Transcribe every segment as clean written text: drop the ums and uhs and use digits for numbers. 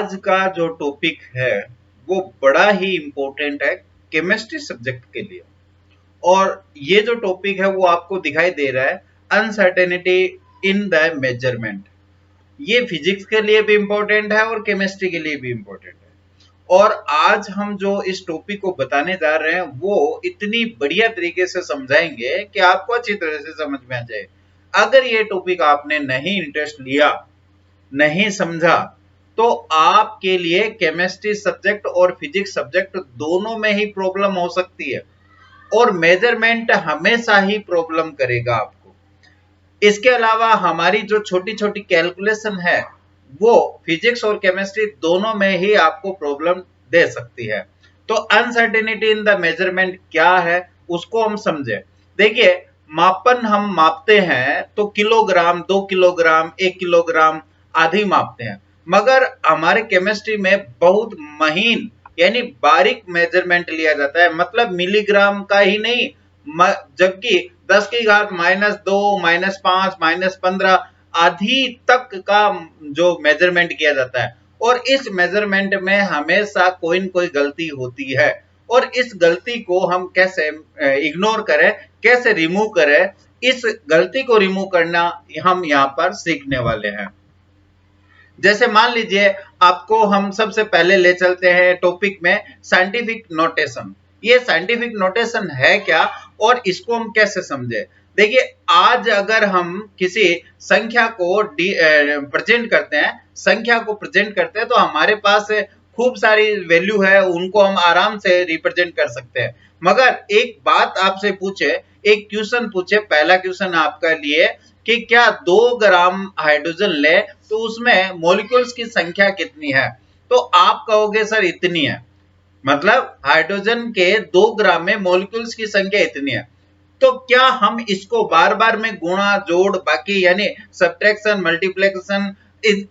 आज का जो टॉपिक है वो बड़ा ही इम्पोर्टेंट है केमिस्ट्री सब्जेक्ट के लिए। और ये जो टॉपिक है वो आपको दिखाई दे रहा है अनसर्टेनिटी इन द मेजरमेंट। ये फिजिक्स के लिए भी इम्पोर्टेंट है और केमिस्ट्री के लिए भी इम्पोर्टेंट है। और आज हम जो इस टॉपिक को बताने जा रहे हैं वो इतनी बढ़िया तरीके से समझाएंगे कि आपको अच्छी तरह से समझ में आ जाए। अगर ये टॉपिक आपने नहीं इंटरेस्ट लिया, नहीं समझा, तो आपके लिए केमिस्ट्री सब्जेक्ट और फिजिक्स सब्जेक्ट दोनों में ही प्रॉब्लम हो सकती है और मेजरमेंट हमेशा ही प्रॉब्लम करेगा आपको। इसके अलावा हमारी जो छोटी छोटी कैलकुलेशन है वो फिजिक्स और केमिस्ट्री दोनों में ही आपको प्रॉब्लम दे सकती है। तो अनसर्टेनिटी इन द मेजरमेंट क्या है उसको हम समझे। देखिए, मापन हम मापते हैं तो किलोग्राम, 2 किलोग्राम, 1 किलोग्राम आदि मापते हैं, मगर हमारे केमिस्ट्री में बहुत महीन यानी बारीक मेजरमेंट लिया जाता है, मतलब मिलीग्राम का ही नहीं, जबकि 10 की घात -2, -5, -15 आदि तक का जो मेजरमेंट किया जाता है। और इस मेजरमेंट में हमेशा कोई न कोई गलती होती है और इस गलती को हम कैसे इग्नोर करें, कैसे रिमूव करें, इस गलती को रिमूव करना हम यहाँ पर सीखने वाले हैं। जैसे मान लीजिए, आपको हम सबसे पहले ले चलते हैं टॉपिक में साइंटिफिक नोटेशन। ये साइंटिफिक नोटेशन है क्या और इसको हम कैसे समझे। देखिए, आज अगर हम किसी संख्या को प्रेजेंट करते हैं, संख्या को प्रेजेंट करते हैं, तो हमारे पास खूब सारी वैल्यू है, उनको हम आराम से रिप्रेजेंट कर सकते हैं। मगर एक बात आपसे पूछे, एक क्वेश्चन पूछे, पहला क्वेश्चन आपका लिए कि क्या 2 ग्राम हाइड्रोजन ले तो उसमें मॉलिक्यूल्स की संख्या कितनी है, तो आप कहोगे सर इतनी है, मतलब हाइड्रोजन के 2 ग्राम में मॉलिक्यूल्स की संख्या इतनी है। तो क्या हम इसको बार बार में गुणा, जोड़, बाकी यानी सब्ट्रैक्शन, मल्टीप्लिकेशन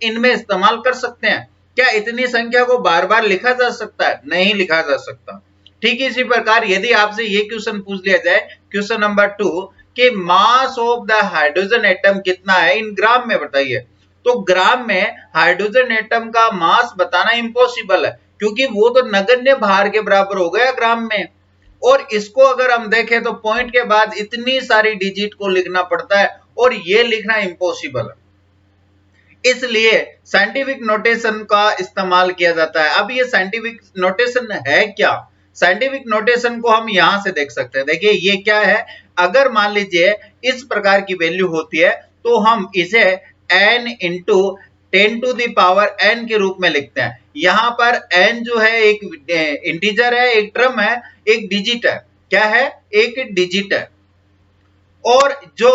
इनमें इस्तेमाल कर सकते हैं? क्या इतनी संख्या को बार बार लिखा जा सकता है? नहीं लिखा जा सकता। ठीक इसी प्रकार यदि आपसे ये क्वेश्चन पूछ लिया जाए, क्वेश्चन नंबर 2, कि mass of the hydrogen atom कितना है इन ग्राम में बताइए, तो ग्राम में हाइड्रोजन एटम का मास बताना इम्पॉसिबल है, क्योंकि वो तो नगण्य भार के बराबर हो गया ग्राम में। और इसको अगर हम देखें तो पॉइंट के बाद इतनी सारी डिजिट को लिखना पड़ता है और ये लिखना इम्पॉसिबल है। इसलिए साइंटिफिक नोटेशन का इस्तेमाल किया जाता है। अब ये साइंटिफिक नोटेशन है क्या? साइंटिफिक नोटेशन को हम यहां से देख सकते हैं। देखिए, ये क्या है, अगर मान लीजिए इस प्रकार की वैल्यू होती है तो हम इसे n into 10 to the power n के रूप में लिखते हैं। यहां पर n जो है एक इंटीजर है, एक टर्म है, एक डिजिट है। क्या है? एक डिजिट है। और जो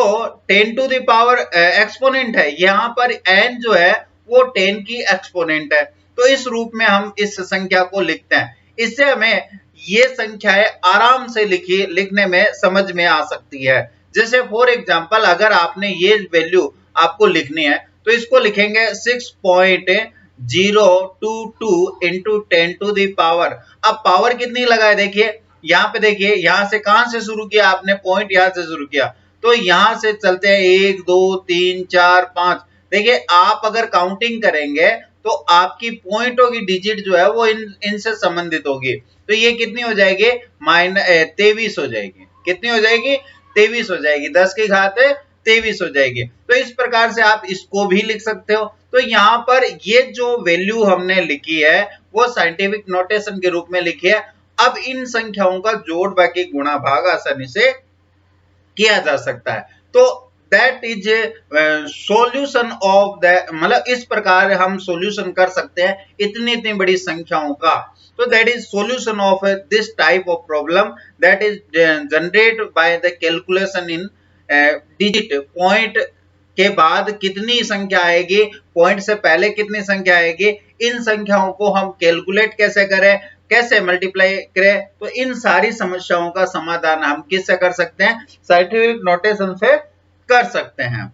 10 टू द पावर एक्सपोनेंट है, यहां पर n जो है वो 10 की एक्सपोनेंट है। तो इस रूप में हम इस संख्या को लिखते हैं। इससे हमें ये संख्याएं आराम से लिखने में समझ में आ सकती है। जैसे फॉर एग्जांपल, अगर आपने ये वैल्यू आपको लिखनी है तो इसको लिखेंगे 6.022 इंटू 10 टू द पावर। अब पावर कितनी लगाए, देखिए यहाँ पे, देखिए यहां से कहां से शुरू किया आपने, पॉइंट यहां से शुरू किया, तो यहां से चलते हैं 1 2 3 4 5। देखिए, आप अगर काउंटिंग करेंगे तो आपकी पॉइंटों की डिजिट जो है वो इनसे संबंधित होगी। तो ये कितनी हो जाएगी? 23 हो जाएगी। कितनी हो जाएगी? 23 हो जाएगी। 10 की घात 23 हो जाएगी। तो इस प्रकार से आप इसको भी लिख सकते हो। तो यहाँ पर ये जो वैल्यू हमने लिखी है वो साइंटिफिक नोटेशन के रूप में लिखी है। अब इन संख्याओं का जोड़, बाकी गुणा, भाग आसानी से किया जा सकता है। तो that is solution of the, मतलब इस प्रकार हम सॉल्यूशन कर सकते हैं इतनी इतनी बड़ी संख्याओं का। तो that is solution of this type of problem, that is generate by the calculation in digit. Point के बाद कितनी संख्या आएगी, पॉइंट से पहले कितनी संख्या आएगी, इन संख्याओं को हम कैलकुलेट कैसे करें, कैसे मल्टीप्लाई करें, तो इन सारी समस्याओं का समाधान हम किससे कर सकते हैं? साइंटिफिक नोटेशन से कर सकते हैं।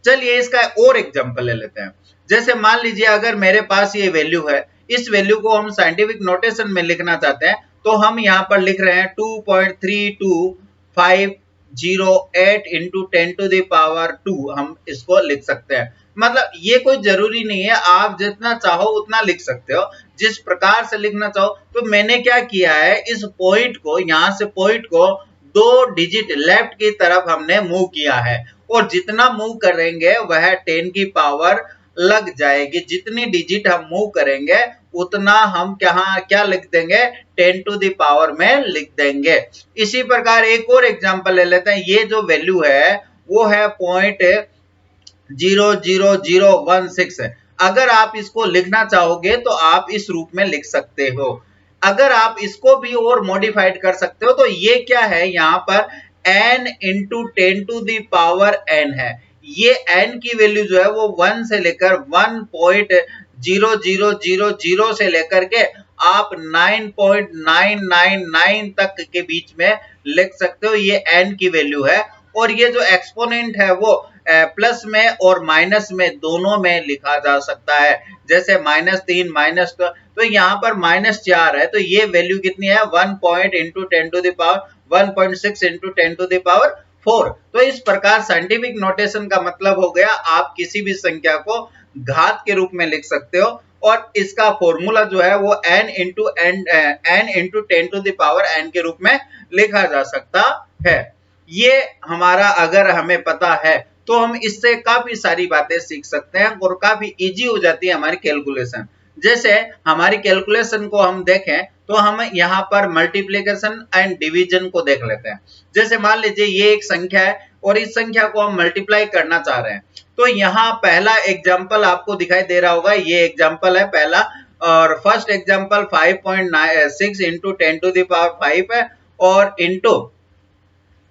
चलिए इसका और एग्जांपल ले लेते हैं। जैसे मान लीजिए, अगर मेरे पास ये वैल्यू है, इस वैल्यू को हम साइंटिफिक नोटेशन में लिखना चाहते हैं, तो हम यहाँ पर लिख रहे हैं 2.3250 8 इंटू 10 टू द पावर 2, हम इसको लिख सकते हैं। मतलब ये कोई जरूरी नहीं है, आप जितना चाहो उतना लिख सकते हो, जिस प्रकार से लिखना चाहो। तो मैंने क्या किया है, इस पॉइंट को, यहां से पॉइंट को 2 डिजिट लेफ्ट की तरफ हमने मूव किया है, और जितना मूव करेंगे वह 10 की पावर लग जाएगी। जितनी डिजिट हम मूव करेंगे उतना हम क्या लिख देंगे, 10 टू द पावर में लिख देंगे। इसी प्रकार एक और एग्जांपल ले लेते हैं। ये जो वैल्यू है वो है 0.00016। अगर आप इसको लिखना चाहोगे तो आप इस रूप में लिख सकते हो। अगर आप इसको भी और मॉडिफाइड कर सकते हो तो ये क्या है, यहां पर n into 10 to the power n है। ये n की वैल्यू जो है वो 1 से लेकर 1.0000 से लेकर के आप 9.999 तक के बीच में लिख सकते हो, ये n की वैल्यू है। और ये जो एक्सपोनेंट है वो प्लस में और माइनस में दोनों में लिखा जा सकता है। जैसे -3 तो यहाँ पर -4 है, तो ये वैल्यू कितनी है, 1 point into 10 to the power 1.6 into 10 to the power 4। तो इस प्रकार साइंटिफिक नोटेशन का मतलब हो गया, आप किसी भी संख्या को घात के रूप में लिख सकते हो, और इसका फॉर्मूला जो है वो n into 10 to the power n के रूप में लिखा जा सकता है। ये हमारा अगर हमें पता है तो हम इससे काफी सारी बातें सीख सकते हैं और काफी इजी हो जाती है हमारी कैलकुलेशन। जैसे हमारी कैलकुलेशन को हम देखें तो हम यहाँ पर मल्टीप्लिकेशन एंड डिवीजन को देख लेते हैं। जैसे मान लीजिए ये एक संख्या है और इस संख्या को हम मल्टीप्लाई करना चाह रहे हैं, तो यहाँ पहला एग्जाम्पल आपको दिखाई दे रहा होगा, ये एग्जाम्पल है पहला, और first example 5.6 into 10 to the power 5 है, और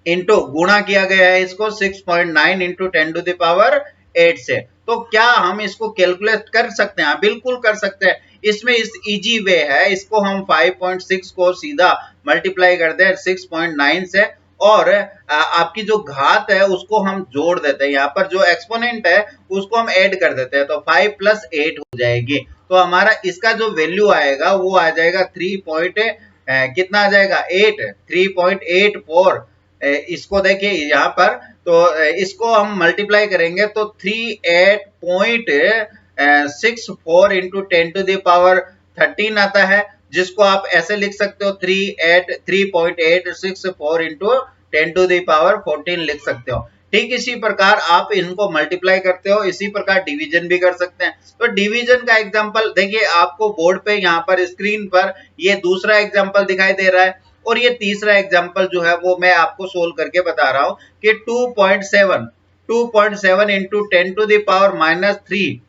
इंटू गुणा किया गया है इसको 6.9 इंटू 10 टू द पावर 8 से। तो क्या हम इसको कैलकुलेट कर सकते हैं? बिल्कुल कर सकते हैं। इसमें इस इजी वे है, इसको हम 5.6 को सीधा मल्टीप्लाई कर दें 6.9 से, और आपकी जो घात है उसको हम जोड़ देते हैं, यहाँ पर जो एक्सपोनेंट है उसको हम ऐड कर देते हैं, तो 5 + 8 हो जाएगी। तो हमारा इसका जो वैल्यू आएगा वो आ जाएगा 3 कितना आ जाएगा 8 3.84। इसको देखिए यहाँ पर, तो इसको हम मल्टीप्लाई करेंगे तो 38.64 इंटू 10 टू द पावर 13 आता है, जिसको आप ऐसे लिख सकते हो 3.864 इंटू 10 टू द पावर 14 लिख सकते हो। ठीक इसी प्रकार आप इनको मल्टीप्लाई करते हो, इसी प्रकार डिवीजन भी कर सकते हैं। तो डिवीजन का एग्जांपल देखिए, आपको बोर्ड पे यहाँ पर स्क्रीन पर ये दूसरा एग्जांपल दिखाई दे रहा है, और ये तीसरा एग्जांपल जो है वो मैं आपको सोल्व करके बता रहा हूं कि 2.7 इंटू 10 टू द पावर -3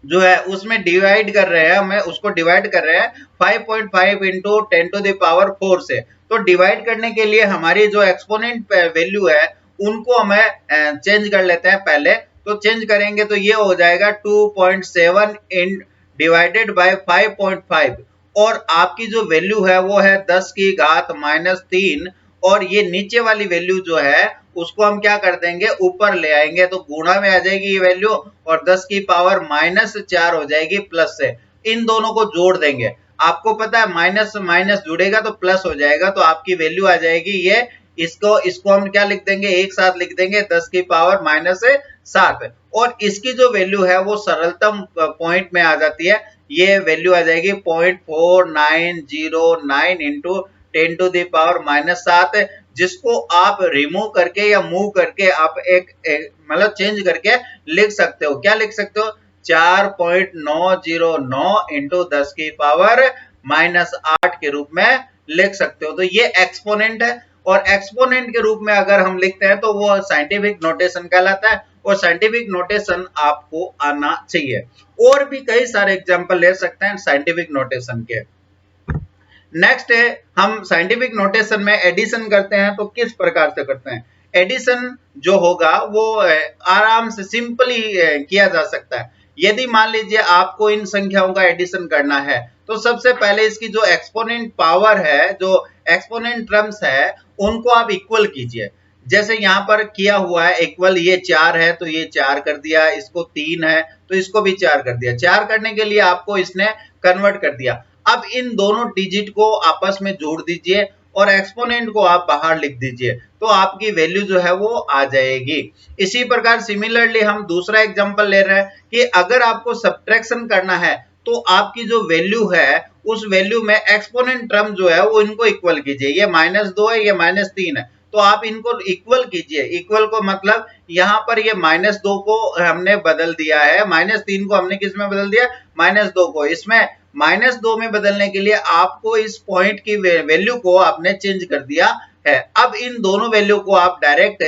जो है उसमें डिवाइड कर रहे हैं, हमें उसको डिवाइड कर रहे हैं 5.5 इंटू 10 टू द पावर 4 से। तो डिवाइड करने के लिए हमारी जो एक्सपोनेंट वैल्यू है उनको हमें चेंज कर लेते हैं पहले। तो चेंज करेंगे तो ये हो जाएगा 2.7 इन डिवाइडेड बाय 5.5, और आपकी जो वैल्यू है वो है 10 की घात -3, और ये नीचे वाली वैल्यू जो है उसको हम क्या कर देंगे, ऊपर ले आएंगे, तो गुणा में आ जाएगी ये वैल्यू, और 10 की पावर -4 हो जाएगी प्लस से। इन दोनों को जोड़ देंगे, आपको पता है माइनस माइनस जुड़ेगा तो प्लस हो जाएगा, तो आपकी वैल्यू आ जाएगी ये, इसको हम क्या लिख देंगे, एक साथ लिख देंगे 10 की पावर -7, और इसकी जो वैल्यू है वो सरलतम पॉइंट में आ जाती है। ये वैल्यू आ जाएगी 0.4909 इंटू 10 टू द पावर -7, जिसको आप रिमूव करके या मूव करके आप एक मतलब चेंज करके लिख सकते हो। क्या लिख सकते हो, 4.909 इंटू 10 की पावर -8 के रूप में लिख सकते हो। तो ये एक्सपोनेंट है, और एक्सपोनेंट के रूप में अगर हम लिखते हैं तो वो साइंटिफिक नोटेशन कहलाता है, और साइंटिफिक नोटेशन आपको आना चाहिए। और भी कई सारे एग्जांपल ले सकते हैं साइंटिफिक नोटेशन के। नेक्स्ट है, हम साइंटिफिक नोटेशन में एडिशन करते हैं तो किस प्रकार से करते हैं। एडिशन जो होगा वो आराम से सिंपली किया जा सकता है। यदि मान लीजिए आपको इन संख्याओं का एडिशन करना है तो सबसे पहले इसकी जो एक्सपोनेंट पावर है, जो एक्सपोनेंट टर्म्स है, उनको आप इक्वल कीजिए। जैसे यहाँ पर किया हुआ है इक्वल, ये 4 है तो ये 4 कर दिया, इसको 3 है तो इसको भी 4 कर दिया। 4 करने के लिए आपको इसने कन्वर्ट कर दिया। अब इन दोनों डिजिट को आपस में जोड़ दीजिए, और एक्सपोनेंट को आप बाहर लिख दीजिए, तो आपकी वैल्यू जो है वो आ जाएगी। इसी प्रकार सिमिलरली हम दूसरा एग्जांपल ले रहे हैं कि अगर आपको सब्ट्रैक्शन करना है तो आपकी जो वैल्यू है उस वैल्यू में एक्सपोनेंट टर्म जो है वो इनको इक्वल कीजिए। ये -2 है, ये -3 है, तो आप इनको इक्वल कीजिए। इक्वल को मतलब यहाँ पर ये -2 को हमने बदल दिया है, -3 को हमने किस में बदल दिया, -2 को। इसमें -2 में बदलने के लिए आपको इस पॉइंट की वैल्यू को आपने चेंज कर दिया है। अब इन दोनों वैल्यू को आप डायरेक्ट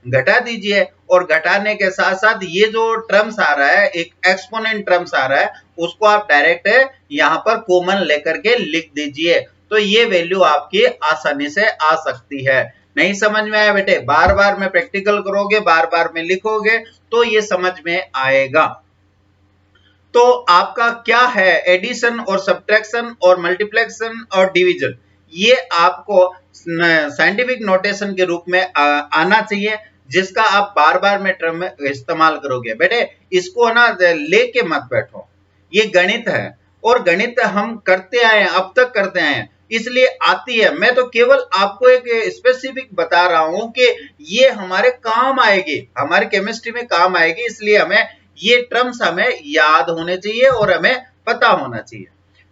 घटा दीजिए, और घटाने के साथ साथ ये जो टर्म्स आ रहा है, एक एक्सपोनेंट टर्म्स आ रहा है, उसको आप डायरेक्ट यहाँ पर कॉमन लेकर के लिख दीजिए, तो ये वैल्यू आपकी आसानी से आ सकती है। नहीं समझ में आया बेटे, बार बार में प्रैक्टिकल करोगे, बार बार में लिखोगे तो ये समझ में आएगा। तो आपका क्या है, एडिशन और सब्ट्रैक्शन और मल्टीप्लिकेशन और डिवीजन, ये आपको साइंटिफिक नोटेशन के रूप में आना चाहिए, जिसका आप बार बार में टर्म में इस्तेमाल करोगे। बेटे इसको ना लेके मत बैठो, ये गणित है और गणित हम करते आए हैं, अब तक करते आए हैं, इसलिए आती है। मैं तो केवल आपको एक स्पेसिफिक बता रहा हूं कि ये हमारे काम आएगी, हमारे केमिस्ट्री में काम आएगी, इसलिए हमें ये टर्म्स हमें याद होने चाहिए और हमें पता होना चाहिए।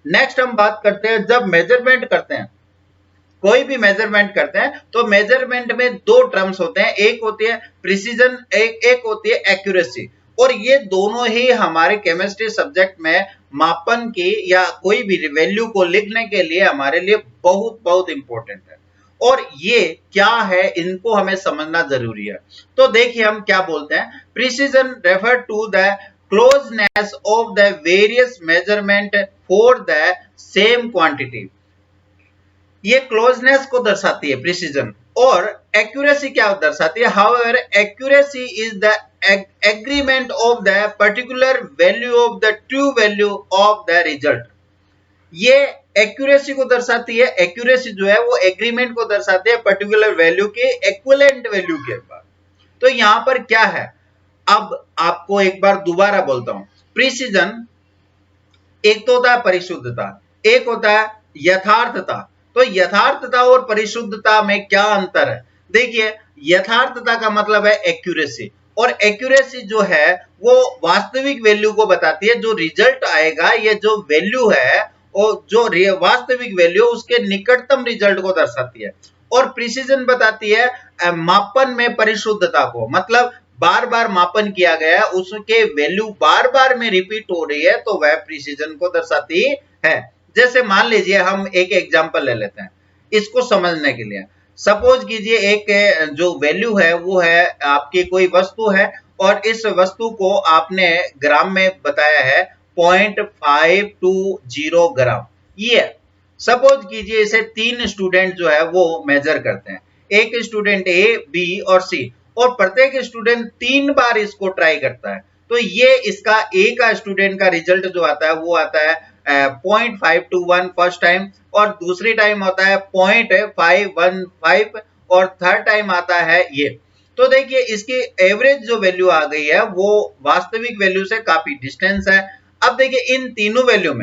नेक्स्ट हम बात करते हैं, जब मेजरमेंट करते हैं, कोई भी मेजरमेंट करते हैं तो मेजरमेंट में दो टर्म्स होते हैं, एक होती है प्रिसीजन, एक होती है एक्यूरेसी, और ये दोनों ही हमारे केमिस्ट्री सब्जेक्ट में मापन की या कोई भी वैल्यू को लिखने के लिए हमारे लिए बहुत बहुत इंपॉर्टेंट है। और ये क्या है, इनको हमें समझना जरूरी है। तो देखिए हम क्या बोलते हैं, precision refer to the closeness of the various measurement for the same quantity, ये क्लोजनेस को दर्शाती है प्रिसीजन। और एक्यूरेसी क्या दर्शाती है, however accuracy is the agreement of the particular value of the true value of the result, ये accuracy को दर्शाती है। एक्यूरेसी जो है वो एग्रीमेंट को दर्शाती है पर्टिकुलर वैल्यू के इक्विवेलेंट वैल्यू के बाद। तो यहां पर क्या है, अब आपको एक बार दोबारा बोलता हूं, प्रिसीजन एक तो होता है परिशुद्धता, एक होता है यथार्थता। तो यथार्थता और परिशुद्धता में क्या अंतर है, देखिए यथार्थता का मतलब है एक्यूरेसी, और एक्यूरेसी जो है वो वास्तविक वैल्यू को बताती है, जो रिजल्ट आएगा, ये जो वैल्यू है और जो वास्तविक वैल्यू उसके निकटतम रिजल्ट को दर्शाती है। और प्रिसीजन बताती है मापन में परिशुद्धता को, मतलब बार बार मापन किया गया, उसके वैल्यू बार बार में रिपीट हो रही है, तो वह प्रिसीजन को दर्शाती है। जैसे मान लीजिए हम एक एग्जांपल ले लेते हैं इसको समझने के लिए। सपोज कीजिए एक जो वैल्यू है वो है आपकी कोई वस्तु है, और इस वस्तु को आपने ग्राम में बताया है 0.520 ग्राम। ये सपोज कीजिए इसे 3 स्टूडेंट जो है वो मेजर करते हैं, एक स्टूडेंट ए, बी और सी, और प्रत्येक स्टूडेंट 3 बार इसको ट्राई करता है। तो ये इसका ए का स्टूडेंट का रिजल्ट जो आता है वो आता है 0.521 फर्स्ट टाइम, और दूसरी टाइम होता है 0.515, और थर्ड टाइम आता है ये। तो देखिए इसकी एवरेज जो वैल्यू आ गई है वो वास्तविक वैल्यू से काफी डिस्टेंस है। अब देखिए इन तीनों वैल्यू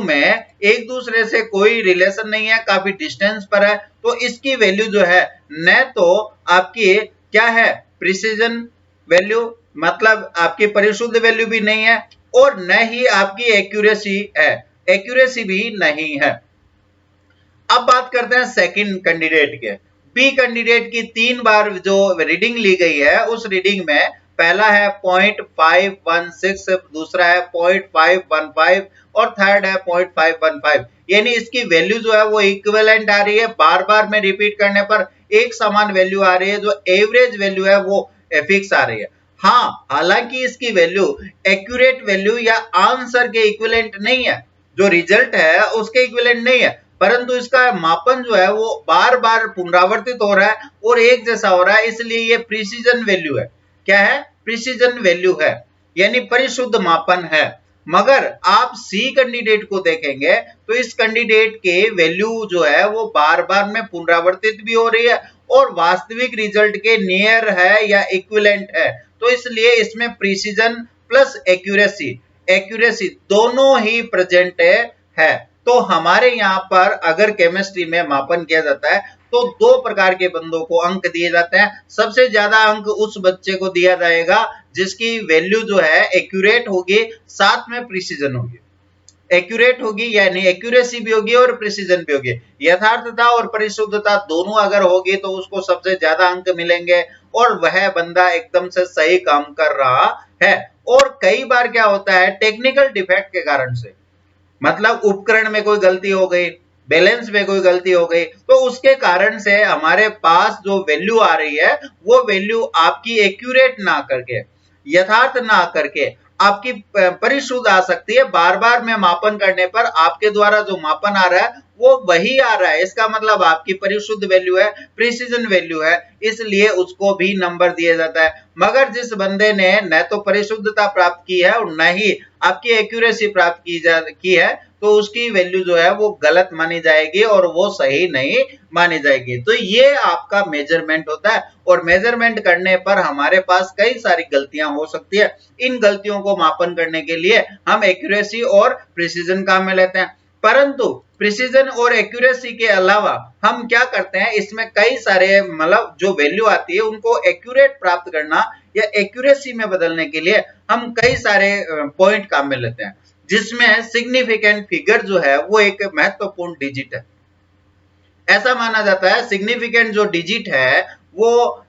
में एक दूसरे से कोई रिलेशन नहीं है, काफी डिस्टेंस पर है, तो इसकी वैल्यू जो है न तो आपकी क्या है प्रिसीजन वैल्यू, मतलब आपकी परिशुद्ध वैल्यू भी नहीं है, और न ही आपकी एक्यूरेसी है, एक्यूरेसी भी नहीं है। अब बात करते हैं सेकंड कैंडिडेट के, बी कैंडिडेट की 3 बार जो रीडिंग ली गई है, उस रीडिंग में पहला है 0.516, दूसरा है 0.515 और थर्ड है 0.515, यानी इसकी वैल्यू जो है वो इक्विवेलेंट आ रही है, बार बार में रिपीट करने पर एक समान वैल्यू आ रही है, जो एवरेज वैल्यू है वो फिक्स आ रही है। हाँ, हालांकि इसकी वैल्यू एक्यूरेट वैल्यू या आंसर के इक्विवेलेंट नहीं है, जो रिजल्ट है उसके इक्विवेलेंट नहीं है, परंतु इसका मापन जो है वो बार बार पुनरावर्तित हो रहा है और एक जैसा हो रहा है, इसलिए ये प्रिसीजन वैल्यू है। क्या है, प्रिसीजन वैल्यू है, यानी परिशुद्ध मापन है। मगर आप सी कैंडिडेट को देखेंगे तो इस कैंडिडेट के वैल्यू जो है वो बार बार में पुनरावर्तित भी हो रही है और वास्तविक रिजल्ट के नियर है या इक्विवेलेंट है, तो इसलिए इसमें प्रिसीजन प्लस एक्यूरेसी दोनों ही प्रेजेंट है। तो हमारे यहाँ पर अगर केमिस्ट्री में मापन किया जाता है तो दो प्रकार के बंदों को अंक दिए जाते हैं। सबसे ज्यादा अंक उस बच्चे को दिया जाएगा जिसकी वैल्यू जो है एक्यूरेट होगी, साथ में प्रिसीजन होगी। एक्यूरेट होगी यानी एक्यूरेसी भी होगी और प्रिसीजन भी होगी। यथार्थता और परिशुद्धता दोनों अगर होगी तो उसको सबसे ज्यादा अंक मिलेंगे और वह बंदा एकदम से सही काम कर रहा है। और कई बार क्या होता है, टेक्निकल डिफेक्ट के कारण से, मतलब उपकरण में कोई गलती हो गई, बैलेंस में कोई गलती हो गई, तो उसके कारण से हमारे पास जो वैल्यू आ रही है वो वैल्यू आपकी एक्यूरेट ना करके, यथार्थ ना करके आपकी परिशुद्ध आ सकती है। बार बार में मापन करने पर आपके द्वारा जो मापन आ रहा है वो वही आ रहा है, इसका मतलब आपकी परिशुद्ध वैल्यू है, प्रिसीजन वैल्यू है, इसलिए उसको भी नंबर दिया जाता है। मगर जिस बंदे ने न तो परिशुद्धता प्राप्त की है और न ही आपकी एक्यूरेसी प्राप्त की है, तो उसकी वैल्यू जो है वो गलत मानी जाएगी और वो सही नहीं मानी जाएगी। तो ये आपका मेजरमेंट होता है और मेजरमेंट करने पर हमारे पास कई सारी गलतियां हो सकती है। इन गलतियों को मापन करने के लिए हम एक्यूरेसी और प्रिसीजन काम में लेते हैं। परंतु प्रिसीजन और एक्यूरेसी के अलावा हम क्या करते हैं, इसमें कई सारे मतलब जो वैल्यू आती है उनको एक्यूरेट प्राप्त करना या एक्यूरेसी में बदलने के लिए हम कई सारे पॉइंट काम में लेते हैं, जिसमें सिग्निफिकेंट फिगर जो है वो एक महत्वपूर्ण डिजिट है। ऐसा माना जाता है सिग्निफिकेंट जो डिजिट है वो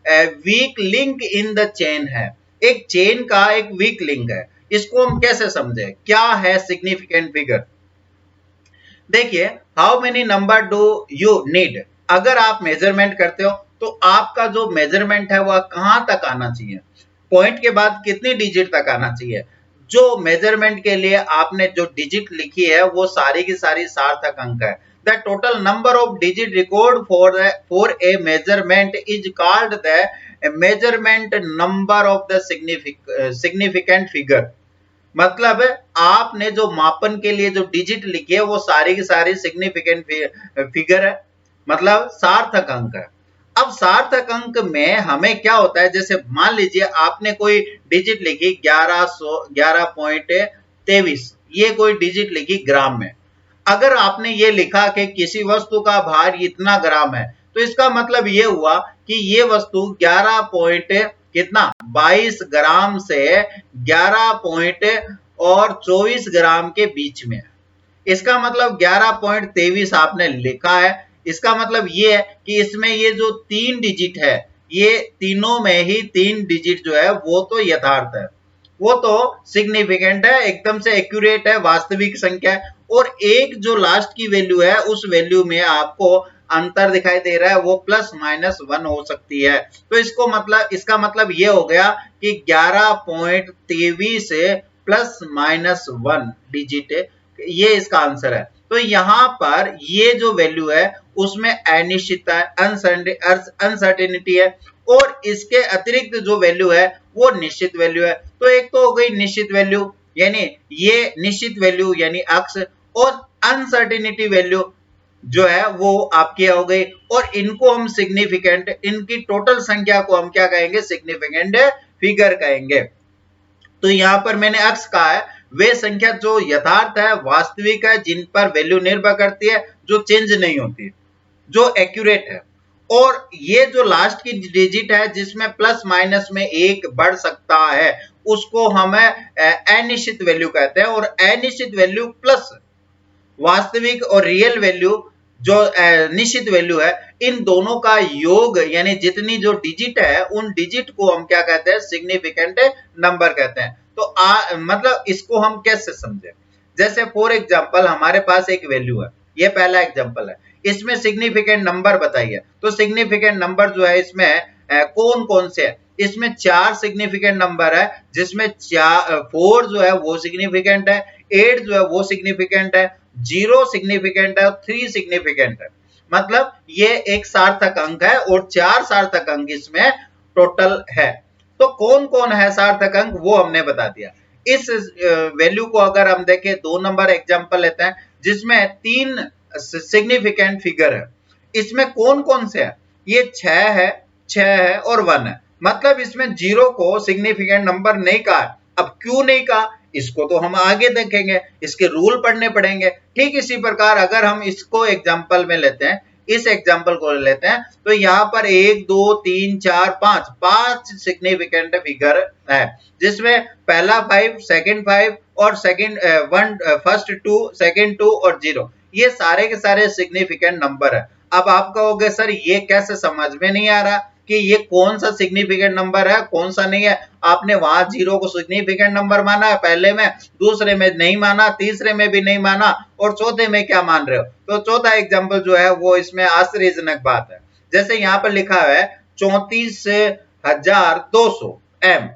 weak link in the chain है, एक चेन का एक वीक लिंक है। इसको हम कैसे समझे, क्या है सिग्निफिकेंट फिगर? देखिए, how many number do you need, अगर आप मेजरमेंट करते हो तो आपका जो मेजरमेंट है वह कहां तक आना चाहिए, पॉइंट के बाद कितनी डिजिट तक आना चाहिए। जो मेजरमेंट के लिए आपने जो डिजिट लिखी है वो सारी की सारी सार्थक अंक है। The total number of digit record for a measurement is called the measurement number of the significant figure. मतलब आपने जो मापन के लिए जो डिजिट लिखी है वो सारी की सारी सिग्निफिकेंट फिगर है, मतलब सार्थक अंक है। अब सार्थक अंक में हमें क्या होता है, जैसे मान लीजिए आपने कोई डिजिट लिखी 11.23, ये कोई डिजिट लिखी ग्राम में। अगर आपने ये लिखा कि किसी वस्तु का भार इतना ग्राम है, तो इसका मतलब ये हुआ कि ये वस्तु 11 पॉइंट कितना 22 ग्राम से 11 पॉइंट और 24 ग्राम के बीच में। इसका मतलब 11.23 आपने लिखा है। इसका मतलब ये है कि इसमें ये जो 3 डिजिट है, ये तीनों में ही 3 डिजिट जो है वो तो यथार्थ है, वो तो सिग्निफिकेंट है, एकदम से एक्यूरेट है, वास्तविक संख्या है। और एक जो लास्ट की वैल्यू है उस वैल्यू में आपको अंतर दिखाई दे रहा है, वो +-1 हो सकती है। तो इसका मतलब ये हो गया कि 11.23 से +-1 डिजिट, ये इसका आंसर है। तो यहां पर ये जो वैल्यू है उसमें अनिश्चितता, अनसर्टेनिटी है, और इसके अतिरिक्त जो वैल्यू है वो निश्चित वैल्यू है। तो एक तो हो गई निश्चित वैल्यू, यानी ये निश्चित वैल्यू यानी अक्स, और अनसर्टेनिटी वैल्यू जो है वो आपकी हो गई। और इनको हम सिग्निफिकेंट, इनकी टोटल संख्या को हम क्या कहेंगे, सिग्निफिकेंट फिगर कहेंगे। तो यहां पर मैंने अक्स कहा है, वे संख्या जो यथार्थ है, वास्तविक है, जिन पर वैल्यू निर्भर करती है, जो चेंज नहीं होती, जो एक्यूरेट है। और ये जो लास्ट की डिजिट है जिसमें प्लस माइनस में 1 बढ़ सकता है, उसको हम अनिश्चित वैल्यू कहते हैं। और अनिश्चित वैल्यू प्लस वास्तविक और रियल वैल्यू जो निश्चित वैल्यू है, इन दोनों का योग यानी जितनी जो डिजिट है उन डिजिट को हम क्या कहते हैं, सिग्निफिकेंट नंबर कहते हैं। तो मतलब इसको हम कैसे समझे, जैसे फॉर एग्जांपल हमारे पास एक वैल्यू है, ये पहला एग्जांपल है, इसमें सिग्निफिकेंट नंबर बताइए। तो सिग्निफिकेंट नंबर जो है इसमें कौन कौन से है, इसमें 4 सिग्निफिकेंट नंबर है, जिसमें 4 जो है वो सिग्निफिकेंट है, 8 जो है वो सिग्निफिकेंट है, 0 सिग्निफिकेंट है और 3 सिग्निफिकेंट है। मतलब ये एक सार्थक अंक है और 4 सार्थक अंक इसमें टोटल है। तो कौन कौन है सार्थक अंक वो हमने बता दिया। इस वैल्यू को अगर हम देखें, 2 नंबर एग्जांपल लेते हैं जिसमें 3 सिग्निफिकेंट फिगर है, इसमें कौन कौन से है, ये 6 है और 1 है। मतलब इसमें 0 को सिग्निफिकेंट नंबर नहीं कहा। अब क्यों नहीं कहा, इसको तो हम आगे देखेंगे, इसके रूल पढ़ने पड़ेंगे। ठीक इसी प्रकार अगर हम इसको एग्जाम्पल में लेते हैं, इस एग्जाम्पल को लेते हैं, तो यहाँ पर 1 2 3 4 5 सिग्निफिकेंट फिगर है, जिसमें पहला 5, सेकंड 5 और सेकंड 1, फर्स्ट 2, सेकंड 2 और 0, ये सारे के सारे सिग्निफिकेंट नंबर है। अब आप कहोगे सर ये कैसे समझ में नहीं आ रहा कि ये कौन सा सिग्निफिकेंट नंबर है कौन सा नहीं है। आपने वहां 0 को सिग्निफिकेंट नंबर माना है पहले में, दूसरे में नहीं माना, तीसरे में भी नहीं माना, और चौथे में क्या मान रहे हो। तो चौथा एग्जाम्पल जो है वो इसमें आश्चर्यजनक बात है। जैसे यहाँ पर लिखा है 34,200 एम,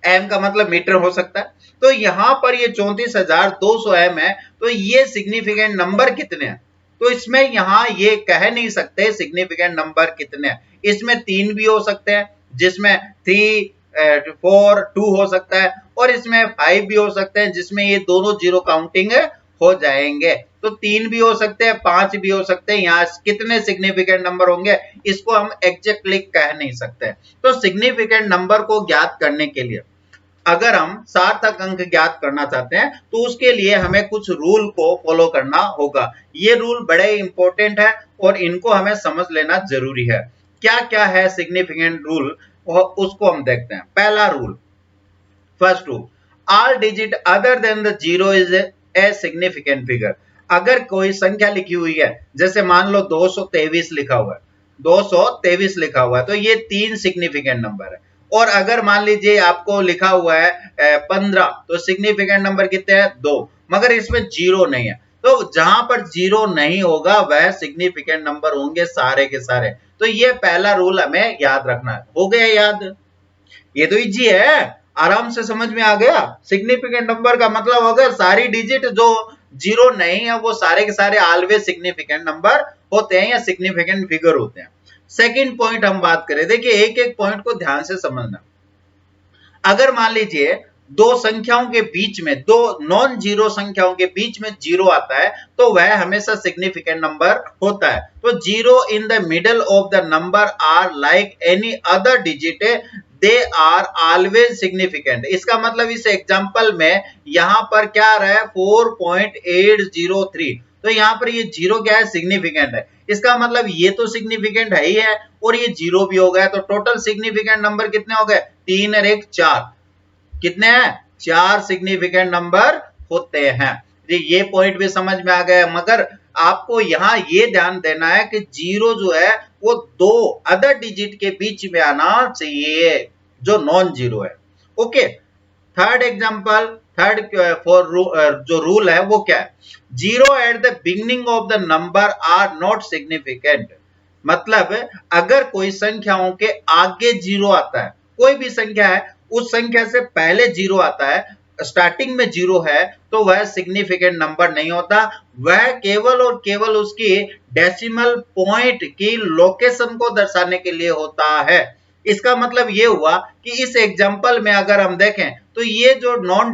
एम का मतलब मीटर हो सकता है। तो यहाँ पर ये 34,200 एम है, तो ये सिग्निफिकेंट नंबर कितने हैं। तो इसमें यहाँ ये कह नहीं सकते सिग्निफिकेंट नंबर कितने हैं। इसमें 3 भी हो सकते हैं, जिसमें 3, 4, 2 हो सकता है, और इसमें 5 भी हो सकते हैं, जिसमें ये दोनों जीरो काउंटिंग हो जाएंगे। तो 3 भी हो सकते हैं, 5 भी हो सकते हैं। यहाँ कितने सिग्निफिकेंट नंबर होंगे इसको हम एग्जैक्टली कह नहीं सकते। तो सिग्निफिकेंट नंबर को ज्ञात करने के लिए अगर हम सार्थक अंक ज्ञात करना चाहते हैं तो उसके लिए हमें कुछ रूल को फॉलो करना होगा। ये रूल बड़े इंपॉर्टेंट है और इनको हमें समझ लेना जरूरी है। क्या क्या है सिग्निफिकेंट रूल, उसको हम देखते हैं। पहला rule, first rule, all digit other than the zero is a significant figure. अगर कोई संख्या लिखी हुई है, जैसे मान लो 223 लिखा हुआ है, 223 लिखा हुआ है, तो ये 3 सिग्निफिकेंट नंबर है। और अगर मान लीजिए आपको लिखा हुआ है 15, तो सिग्निफिकेंट नंबर कितने हैं 2, मगर इसमें जीरो नहीं है। तो जहां पर जीरो नहीं होगा वह सिग्निफिकेंट नंबर होंगे सारे के सारे। तो ये पहला रूल हमें याद रखना है। हो गया याद, ये तो इजी है, आराम से समझ में आ गया। सिग्निफिकेंट नंबर का मतलब अगर सारी डिजिट जो जीरो नहीं है वो सारे के सारे ऑलवेज सिग्निफिकेंट नंबर होते हैं या सिग्निफिकेंट फिगर होते हैं। सेकंड पॉइंट हम बात करें, देखिए एक एक पॉइंट को ध्यान से समझना। अगर मान लीजिए दो संख्याओं के बीच में, दो नॉन जीरो संख्याओं के बीच में जीरो आता है, तो वह हमेशा सिग्निफिकेंट नंबर होता है। तो zero in the middle of the number are like any other digit, they are always significant. इसका मतलब इस एग्जांपल में यहां पर क्या आ रहा है 4.803, तो यहां पर ये जीरो क्या है सिग्निफिकेंट है। इसका मतलब ये तो सिग्निफिकेंट है ही है और ये जीरो भी हो गया। तो टोटल सिग्निफिकेंट नंबर कितने हो गए 3 और 1 4, कितने हैं 4 सिग्निफिकेंट नंबर होते हैं। ये पॉइंट भी समझ में आ गया, मगर आपको यहां ये ध्यान देना है कि जीरो जो है वो दो अदर डिजिट के बीच में आना चाहिए जो नॉन जीरो है। Okay, third example, third for जो रूल है वो क्या है, zero at the beginning of the number are not significant. मतलब अगर कोई संख्याओं के आगे जीरो आता है, कोई भी संख्या है उस संख्या से पहले जीरो आता है, स्टार्टिंग में जीरो है, तो वह सिग्निफिकेंट नंबर नहीं होता। वह केवल और केवल उसकी डेसिमल पॉइंट की लोकेशन को दर्शाने के लिए होता है। इसका मतलब ये हुआ कि इस एग्जांपल में अगर हम देखें तो ये जो नॉन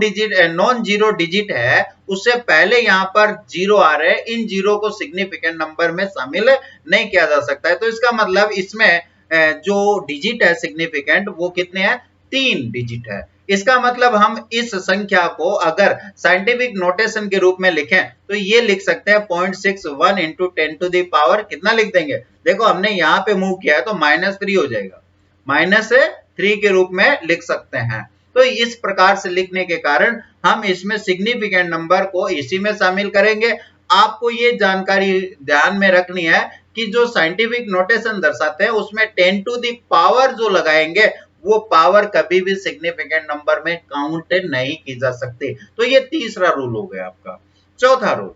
जीरो डिजिट है उससे पहले यहाँ पर जीरो आ रहे हैं, इन जीरो को सिग्निफिकेंट नंबर में शामिल नहीं किया जा सकता है। तो इसका मतलब इसमें जो डिजिट है सिग्निफिकेंट वो कितने हैं 3 डिजिट है। इसका मतलब हम इस संख्या को अगर साइंटिफिक नोटेशन के रूप में लिखें तो ये लिख सकते हैं 0.61 इंटू 10 टू द पावर कितना लिख देंगे, देखो हमने यहाँ पे मूव किया है तो -3 हो जाएगा, -3 के रूप में लिख सकते हैं। तो इस प्रकार से लिखने के कारण हम इसमें सिग्निफिकेंट नंबर को इसी में शामिल करेंगे। आपको ये जानकारी ध्यान में रखनी है कि जो साइंटिफिक नोटेशन दर्शाते हैं उसमें 10 टू द पावर जो लगाएंगे वो पावर कभी भी सिग्निफिकेंट नंबर में काउंट नहीं की जा सकती। तो ये तीसरा रूल हो गया आपका। चौथा रूल,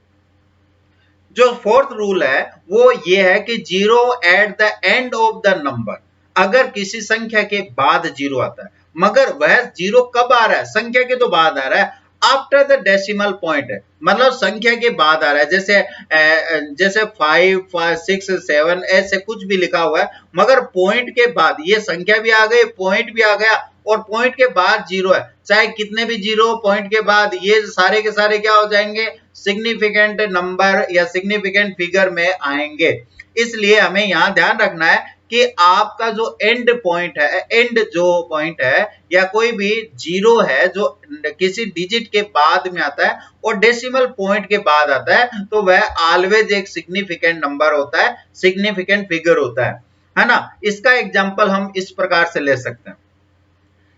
जो फोर्थ रूल है वो ये है कि zero at the end of the number. अगर किसी संख्या के बाद जीरो आता है, मगर वह जीरो कब आ रहा है, संख्या के तो बाद आ रहा है, आफ्टर द डेसिमल पॉइंट है, मतलब संख्या के बाद आ रहा है। जैसे 5, 6, 7 ऐसे कुछ भी लिखा हुआ है, मगर पॉइंट के बाद ये संख्या भी आ गई, पॉइंट भी आ गया और पॉइंट के बाद जीरो है, चाहे कितने भी जीरो पॉइंट के बाद, ये सारे के सारे क्या हो जाएंगे सिग्निफिकेंट नंबर या सिग्निफिकेंट फिगर में आएंगे। इसलिए हमें यहां ध्यान रखना है कि आपका जो एंड पॉइंट है, एंड जो पॉइंट है या कोई भी जीरो है जो किसी डिजिट के बाद में आता है और डेसिमल पॉइंट के बाद आता है, तो वह ऑलवेज एक सिग्निफिकेंट नंबर होता है, सिग्निफिकेंट फिगर होता है ना। इसका एग्जांपल हम इस प्रकार से ले सकते हैं,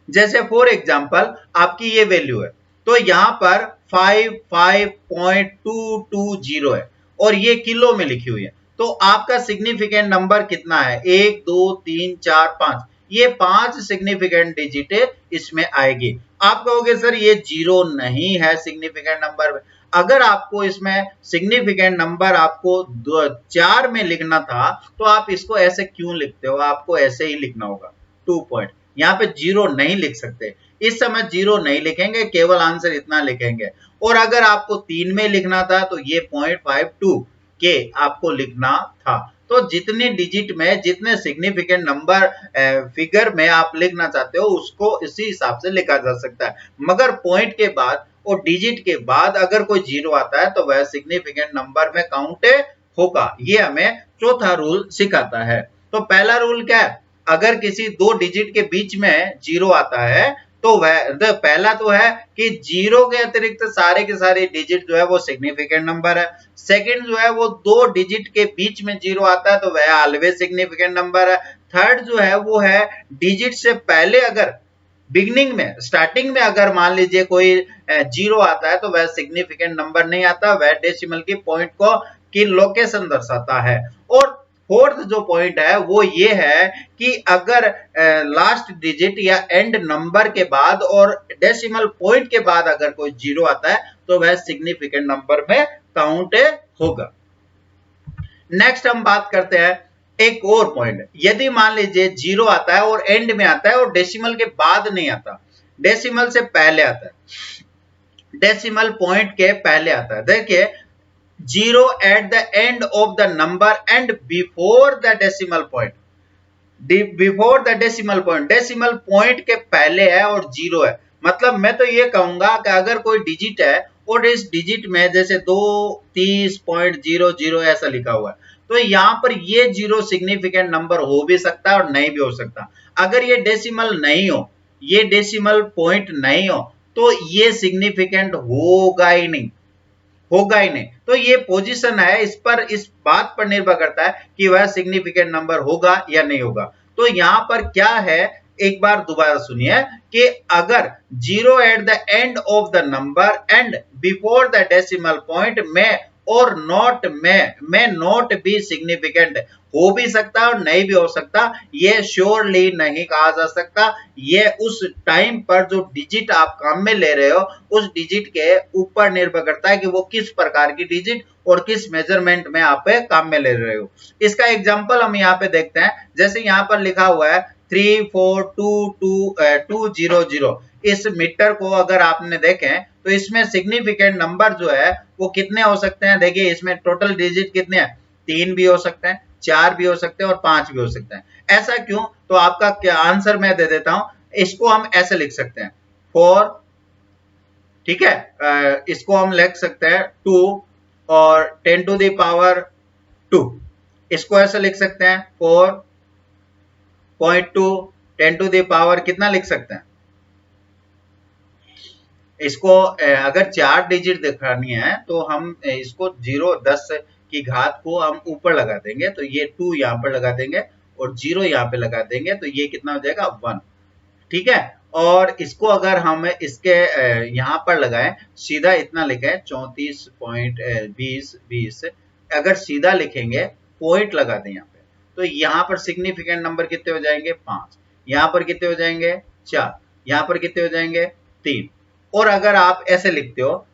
जैसे फॉर एग्जांपल आपकी ये वैल्यू है, तो यहां पर 55.220 है और ये किलो में लिखी हुई है, तो आपका सिग्निफिकेंट नंबर कितना है? 1 2 3 4 5, ये 5 सिग्निफिकेंट डिजिट इसमें आएगी। आप कहोगे सर ये जीरो नहीं है सिग्निफिकेंट नंबर में। अगर आपको इसमें सिग्निफिकेंट नंबर आपको 4 में लिखना था तो आप इसको ऐसे क्यों लिखते हो? आपको ऐसे ही लिखना होगा 2 पॉइंट, यहाँ पे जीरो नहीं लिख सकते। इस समय जीरो नहीं लिखेंगे, केवल आंसर इतना लिखेंगे। और अगर आपको 3 में लिखना था तो ये 0.52 के आपको लिखना था। तो जितने डिजिट में जितने सिग्निफिकेंट नंबर फिगर में आप लिखना चाहते हो उसको इसी हिसाब से लिखा जा सकता है, मगर पॉइंट के बाद और डिजिट के बाद अगर कोई जीरो आता है तो वह सिग्निफिकेंट नंबर में काउंट होगा। ये हमें चौथा रूल सिखाता है। तो पहला रूल क्या है? अगर किसी दो डिजिट के बीच में जीरो आता है तो वह पहला तो है कि जीरो के अतिरिक्त सारे के सारे डिजिट जो है वो सिग्निफिकेंट नंबर है। सेकंड जो है वो दो डिजिट के बीच में जीरो आता है तो वह ऑलवेज सिग्निफिकेंट नंबर है। थर्ड जो है वो है डिजिट से पहले अगर बिगनिंग में स्टार्टिंग में अगर मान लीजिए कोई जीरो आता है तो वह सिग्निफिकेंट नंबर नहीं आता, वह डेसिमल की पॉइंट को की लोकेशन दर्शाता है। और फोर्थ जो पॉइंट है वो ये है कि अगर लास्ट डिजिट या एंड नंबर के बाद और डेसिमल पॉइंट के बाद अगर कोई जीरो आता है तो वह सिग्निफिकेंट नंबर में काउंट होगा। नेक्स्ट हम बात करते हैं एक और पॉइंट, यदि मान लीजिए जीरो आता है और एंड में आता है और डेसिमल के बाद नहीं आता, डेसिमल से पहले आता है, डेसिमल पॉइंट के पहले आता है। देखिए, zero at the end of the number and before the decimal point, before the decimal point, decimal point के पहले है और जीरो है। मतलब मैं तो ये कहूंगा कि अगर कोई डिजिट है और इस डिजिट में जैसे 230.00 ऐसा लिखा हुआ है तो यहां पर ये जीरो सिग्निफिकेंट नंबर हो भी सकता है और नहीं भी हो सकता। अगर ये डेसिमल नहीं हो, ये डेसिमल पॉइंट नहीं हो तो ये सिग्निफिकेंट होगा ही नहीं, होगा ही नहीं। तो ये पोजीशन है, इस पर इस बात पर निर्भर करता है कि वह सिग्निफिकेंट नंबर होगा या नहीं होगा। तो यहां पर क्या है, एक बार दोबारा सुनिए कि अगर zero at the end of the number and before the decimal point में और नॉट में नॉट भी सिग्निफिकेंट, हो भी सकता और नहीं भी हो सकता, ये श्योरली नहीं कहा जा सकता। ये उस टाइम पर जो डिजिट आप काम में ले रहे हो उस डिजिट के ऊपर निर्भर करता है कि वो किस प्रकार की डिजिट और किस मेजरमेंट में आप काम में ले रहे हो। इसका एग्जांपल हम यहाँ पे देखते हैं, जैसे यहाँ पर लिखा हुआ है 3422200। इस मीटर को अगर आपने देखें तो इसमें सिग्निफिकेंट नंबर जो है वो कितने हो सकते हैं? देखिए इसमें टोटल डिजिट कितने हैं? 3 भी हो सकते हैं, 4 भी हो सकते हैं और 5 भी हो सकते हैं। ऐसा क्यों? तो आपका क्या आंसर मैं दे देता हूं। इसको हम ऐसे लिख सकते हैं 4, ठीक है, इसको हम लिख सकते हैं 2 और 10 टू द पावर 2, इसको ऐसे लिख सकते हैं 4.2 10 टू द पावर कितना लिख सकते हैं? इसको अगर 4 डिजिट दिखानी है तो हम इसको 0 10 की घात को हम ऊपर लगा देंगे, तो ये 2 यहाँ पर लगा देंगे और 0 यहाँ पे लगा देंगे, तो ये कितना हो जाएगा 1, ठीक है। और इसको अगर हम इसके यहाँ पर लगाएं, सीधा इतना लिखें 34.20 अगर सीधा लिखेंगे, पॉइंट लगा दें यहाँ पे, तो यहाँ पर सिग्निफिकेंट नंबर कितने हो जाएंगे? 5, यहाँ पर कितने हो जाएंगे? 4, यहाँ पर कितने हो जाएंगे? 3। और अगर आप ऐसे लिखते हो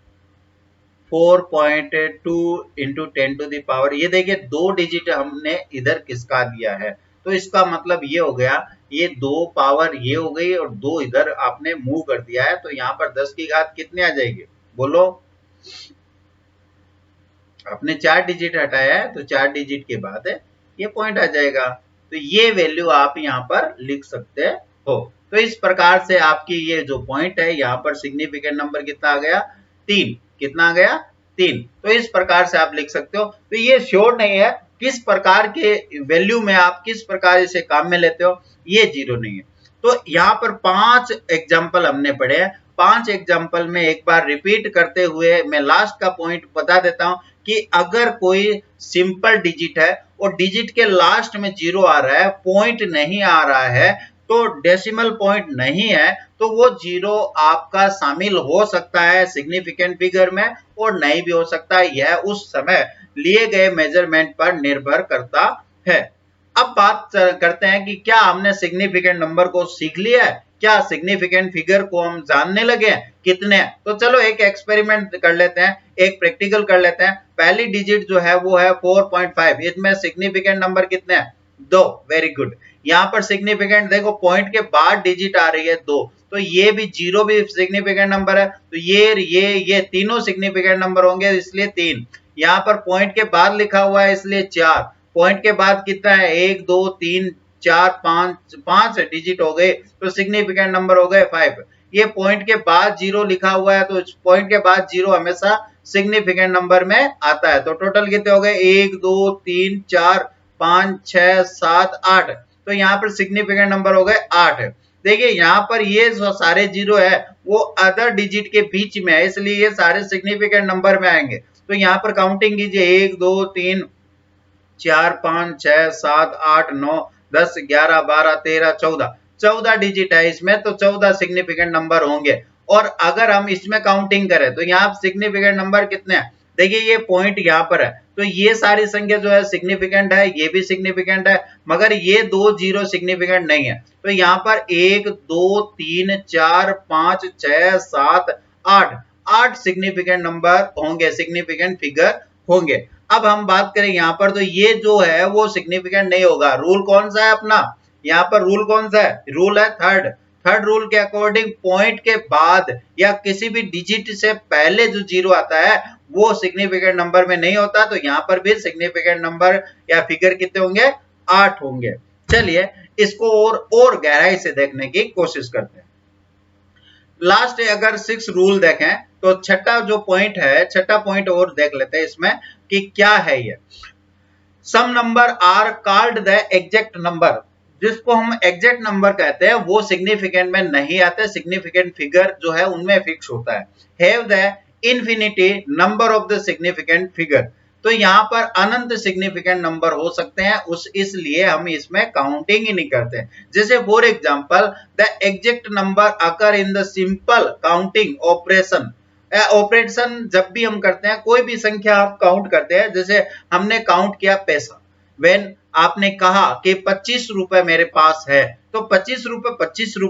4.2 इंटू 10 टू द पावर, ये देखिए 2 डिजिट हमने इधर किसका दिया है, तो इसका मतलब ये हो गया, ये 2 पावर ये हो गई और 2 इधर आपने मूव कर दिया है, तो यहाँ पर 10 की घात कितने आ जाएगी? बोलो, आपने 4 डिजिट हटाया है तो 4 डिजिट के बाद ये पॉइंट आ जाएगा। तो ये वैल्यू आप यहाँ पर लिख सकते हो। तो इस प्रकार से आपकी ये जो पॉइंट है यहाँ पर सिग्निफिकेंट नंबर कितना आ गया? 3। कितना आ गया? 3। तो इस प्रकार से आप लिख सकते हो। तो ये श्योर नहीं है किस प्रकार के वैल्यू में आप किस प्रकार इसे काम में लेते हो, ये जीरो नहीं है। तो यहाँ पर 5 एग्जाम्पल हमने पढ़े हैं। 5 एग्जाम्पल में एक बार रिपीट करते हुए मैं लास्ट का पॉइंट बता देता हूं कि अगर कोई सिंपल डिजिट है और डिजिट के लास्ट में जीरो आ रहा है, पॉइंट नहीं आ रहा है, तो डेसिमल पॉइंट नहीं है, तो वो जीरो आपका शामिल हो सकता है सिग्निफिकेंट फिगर में और नहीं भी हो सकता है। यह उस समय लिए गए मेजरमेंट पर निर्भर करता है। अब बात करते हैं कि क्या हमने सिग्निफिकेंट नंबर को सीख लिया है, क्या सिग्निफिकेंट फिगर को हम जानने लगे हैं कितने हैं। तो चलो एक एक्सपेरिमेंट कर लेते हैं, एक प्रैक्टिकल कर लेते हैं। पहली डिजिट जो है वो है 4.5, इसमें सिग्निफिकेंट नंबर कितने हैं, 2। Very good. यहाँ पर सिग्निफिकेंट देखो पॉइंट के बाद डिजिट आ रही है 2, तो ये भी जीरो भी सिग्निफिकेंट नंबर है, तो ये तीनों सिग्निफिकेंट नंबर होंगे, इसलिए 3। यहाँ पर पॉइंट के बाद लिखा हुआ है इसलिए 4। पॉइंट के बाद कितना है, 1 2 3 4 5 डिजिट हो गए, तो सिग्निफिकेंट नंबर हो गए 5। ये पॉइंट के बाद जीरो लिखा हुआ है, तो पॉइंट के बाद जीरो हमेशा सिग्निफिकेंट नंबर में आता है। तो टोटल कितने हो गए, 1 2 3 4 5 6 7 8, तो यहाँ पर सिग्निफिकेंट नंबर हो गए 8। देखिए यहाँ पर ये जो सारे जीरो है वो अदर डिजिट के बीच में है, इसलिए ये सारे सिग्निफिकेंट नंबर में आएंगे। तो यहाँ पर काउंटिंग कीजिए, 1 2 3 4 5 6 7 8 9 10 11 12 13 14, 14 डिजिट है इसमें, तो 14 सिग्निफिकेंट नंबर होंगे। और अगर हम इसमें काउंटिंग करें तो यहाँ सिग्निफिकेंट नंबर कितने हैं, देखिए ये पॉइंट यहाँ पर है, तो ये सारी संख्या जो है सिग्निफिकेंट है, ये भी सिग्निफिकेंट है, मगर ये 2 जीरो सिग्निफिकेंट नहीं है। तो यहाँ पर 1 2 3 4 5 6 7 8, 8 सिग्निफिकेंट नंबर होंगे, सिग्निफिकेंट फिगर होंगे। अब हम बात करें यहाँ पर, तो ये जो है वो सिग्निफिकेंट नहीं होगा। रूल कौन सा है अपना, यहाँ पर रूल कौन सा है, रूल है थर्ड रूल के अकॉर्डिंग पॉइंट के बाद या किसी भी डिजिट से पहले जो जीरो आता है वो सिग्निफिकेंट नंबर में नहीं होता। तो यहाँ पर भी सिग्निफिकेंट नंबर या फिगर कितने होंगे, 8 होंगे। चलिए इसको और गहराई से देखने की कोशिश करते हैं। लास्ट अगर 6 रूल देखें तो छठा जो पॉइंट है, छठा पॉइंट और देख लेते हैं इसमें कि क्या है ये। Some number are called the exact number, जिसको हम एग्जैक्ट नंबर कहते हैं वो सिग्निफिकेंट में नहीं आते, सिग्निफिकेंट फिगर जो है उनमें फिक्स होता है। Have the infinity number of the significant figure, तो यहाँ पर अनंत सिग्निफिकेंट नंबर हो सकते हैं, इसलिए हम इसमें काउंटिंग ही नहीं करते। जैसे for example the exact number occur in the simple counting operation. Operation जब भी हम करते हैं, कोई भी संख्या आप काउंट करते हैं, जैसे हमने काउंट किया पैसा, व्हेन आपने कहा कि 25 रुपए मेरे पास है, तो 25 रुपए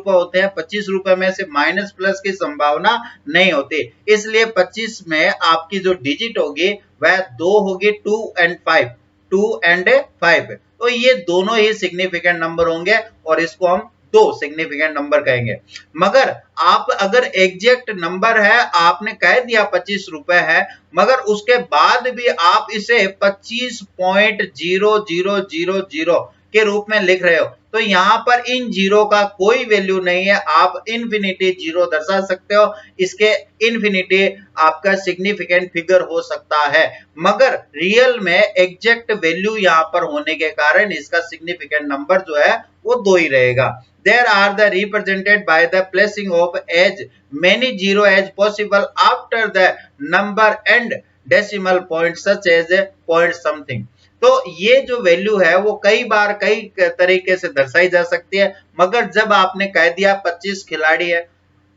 होते हैं, 25 रुपए में से माइनस प्लस की संभावना नहीं होती, इसलिए 25 में आपकी जो डिजिट होगी वह 2 होगी, 2 एंड 5, तो ये दोनों ही सिग्निफिकेंट नंबर होंगे और इसको हम 2 सिग्निफिकेंट नंबर कहेंगे। मगर आप अगर एग्जैक्ट नंबर है, आपने कह दिया 25 रुपए है, मगर उसके बाद भी आप इसे 25.0000 के रूप में लिख रहे हो, तो यहाँ पर इन जीरो का कोई वैल्यू नहीं है, आप इन्फिनिटी जीरो दर्शा सकते हो, इसके इन्फिनिटी आपका सिग्निफिकेंट फिगर हो सकता है, मगर रियल में एग्जैक्ट वैल्यू यहाँ पर होने के कारण इसका सिग्निफिकेंट नंबर जो है वो 2 ही रहेगा। There are the represented by the placing of as many zero as possible after the number and decimal point such as point something। तो ये जो वैल्यू है वो कई बार कई तरीके से दर्शाई जा सकती है, मगर जब आपने कह दिया 25 खिलाड़ी है,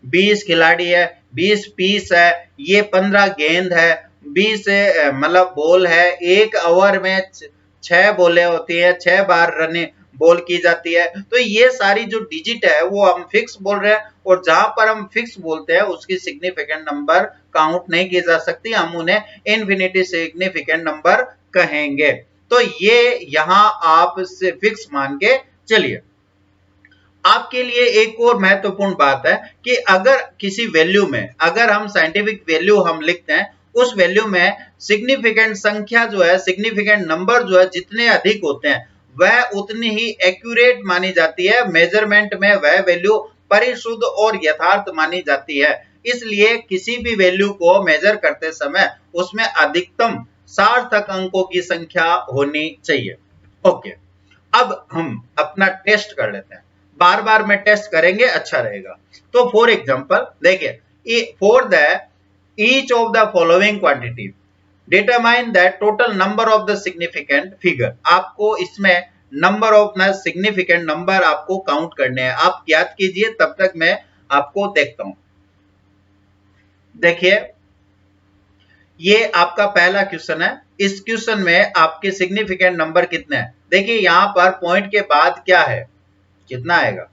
20 खिलाड़ी है, 20 पीस है, ये 15 गेंद है, 20 मतलब बॉल है, एक ओवर में 6 बॉलें होती है, 6 बार रनिंग बॉल की जाती है, तो ये सारी जो डिजिट है वो हम फिक्स बोल रहे हैं, और जहां पर हम फिक्स बोलते हैं उसकी सिग्निफिकेंट नंबर काउंट नहीं की जा सकती, हम उन्हें इन्फिनिटी सिग्निफिकेंट नंबर कहेंगे। तो ये यहां आप से फिक्स मान के चलिए। आपके लिए एक और महत्वपूर्ण बात है कि अगर किसी वैल्यू में, अगर हम साइंटिफिक वैल्यू हम लिखते हैं, उस वैल्यू में सिग्निफिकेंट संख्या जो है, सिग्निफिकेंट नंबर जो है जितने अधिक होते हैं वह उतनी ही एक्यूरेट मानी जाती है, मेजरमेंट में वह वैल्यू परिशुद्ध और यथार्थ मानी जाती है। इसलिए किसी भी वैल्यू को मेजर करते समय उसमें अधिकतम सार्थक अंकों की संख्या होनी चाहिए। ओके, अब हम अपना टेस्ट कर लेते हैं, बार बार में टेस्ट करेंगे अच्छा रहेगा। तो फॉर एग्जांपल देखिए, for the each of the following quantity determine the total number of the significant figure. आपको इसमें नंबर ऑफ सिग्निफिकेंट नंबर आपको काउंट करने हैं, आप याद कीजिए, तब तक मैं आपको देखता हूं। देखिए, ये आपका पहला क्वेश्चन है। इस क्वेश्चन में आपके सिग्निफिकेंट नंबर कितने हैं? देखिए यहां पर पॉइंट के बाद क्या है, कितना आएगा?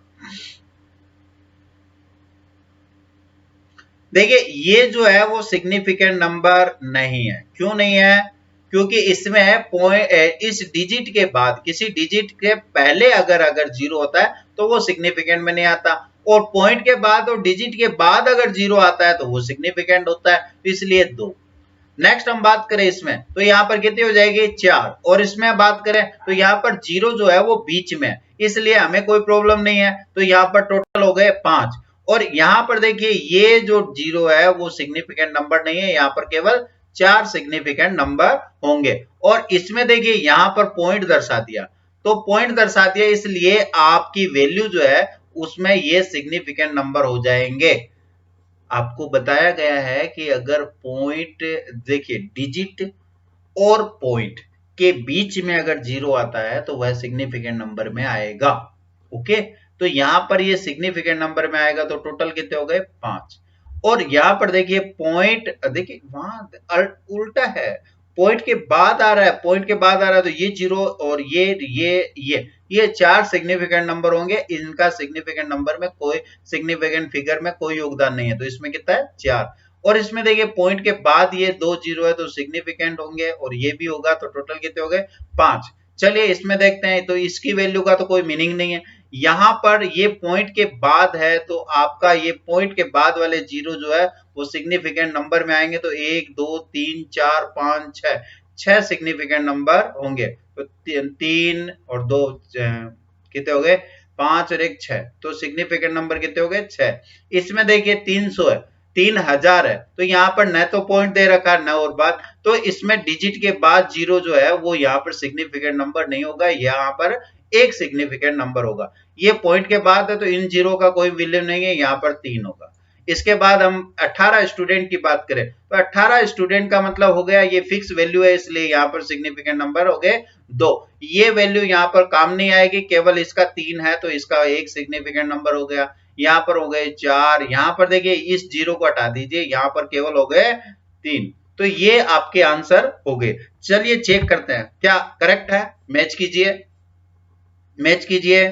देखिए ये जो है वो सिग्निफिकेंट नंबर नहीं है। क्यों नहीं है? क्योंकि इसमें पॉइंट, इस डिजिट के बाद, किसी डिजिट के पहले अगर जीरो होता है तो वो सिग्निफिकेंट में नहीं आता, और पॉइंट के बाद और डिजिट के बाद अगर जीरो आता है तो वो सिग्निफिकेंट होता है, तो इसलिए 2। नेक्स्ट हम बात करें इसमें, तो यहाँ पर कितनी हो जाएगी? 4। और इसमें बात करें तो यहाँ पर जीरो जो है वो बीच में, इसलिए हमें कोई प्रॉब्लम नहीं है, तो यहाँ पर टोटल हो गए 5। और यहाँ पर देखिए ये जो जीरो है वो सिग्निफिकेंट नंबर नहीं है, यहाँ पर केवल 4 सिग्निफिकेंट नंबर होंगे। और इसमें देखिए यहाँ पर पॉइंट दर्शा दिया, तो पॉइंट दर्शा दिया इसलिए आपकी वैल्यू जो है उसमें ये सिग्निफिकेंट नंबर हो जाएंगे। आपको बताया गया है कि अगर पॉइंट, देखिए डिजिट और पॉइंट के बीच में अगर जीरो आता है तो वह सिग्निफिकेंट नंबर में आएगा। ओके, तो यहां पर ये सिग्निफिकेंट नंबर में आएगा, तो टोटल कितने हो गए? 5। और यहां पर देखिए पॉइंट, देखिए वहां उल्टा है, पॉइंट के बाद आ रहा है, पॉइंट के बाद आ रहा है, तो ये जीरो और ये 4 सिग्निफिकेंट नंबर होंगे। इनका सिग्निफिकेंट नंबर में कोई, सिग्निफिकेंट फिगर में कोई योगदान नहीं है, तो इसमें कितना है? 4। और इसमें देखिए पॉइंट के बाद ये 2 जीरो है तो सिग्निफिकेंट होंगे, और ये भी होगा, तो टोटल कितने हो गए? 5। चलिए इसमें देखते हैं, तो इसकी वैल्यू का तो कोई मीनिंग नहीं है। यहां पर ये पॉइंट के बाद है, तो आपका ये पॉइंट के बाद वाले जीरो जो है वो सिग्निफिकेंट नंबर में आएंगे, तो 1 2 3 4 5 6, 6 सिग्निफिकेंट नंबर होंगे। तो 3 और 2 कितने हो गए? 5 और 1 6, तो सिग्निफिकेंट नंबर कितने हो गए? 6। इसमें देखिए 300 है, 3000 है, तो यहाँ पर न तो पॉइंट दे रखा है न और बात, तो इसमें डिजिट के बाद जीरो जो है वो यहाँ पर सिग्निफिकेंट नंबर नहीं होगा, यहाँ पर एक सिग्निफिकेंट नंबर होगा। ये पॉइंट के बाद है तो इन जीरो का कोई वैल्यू नहीं है, यहाँ पर 3 होगा। इसके बाद हम 18 स्टूडेंट की बात करें, तो 18 स्टूडेंट का मतलब हो गया ये फिक्स वैल्यू है, इसलिए यहाँ पर सिग्निफिकेंट नंबर हो गए 2। ये वैल्यू यहाँ पर काम नहीं आएगी, केवल इसका 3 है तो इसका एक सिग्निफिकेंट नंबर हो गया। यहाँ पर हो गए 4, यहाँ पर देखिए इस जीरो को हटा दीजिए, यहाँ पर केवल हो गए 3। तो ये आपके आंसर हो गए। चलिए चेक करते हैं क्या करेक्ट है, मैच कीजिए, मैच कीजिए।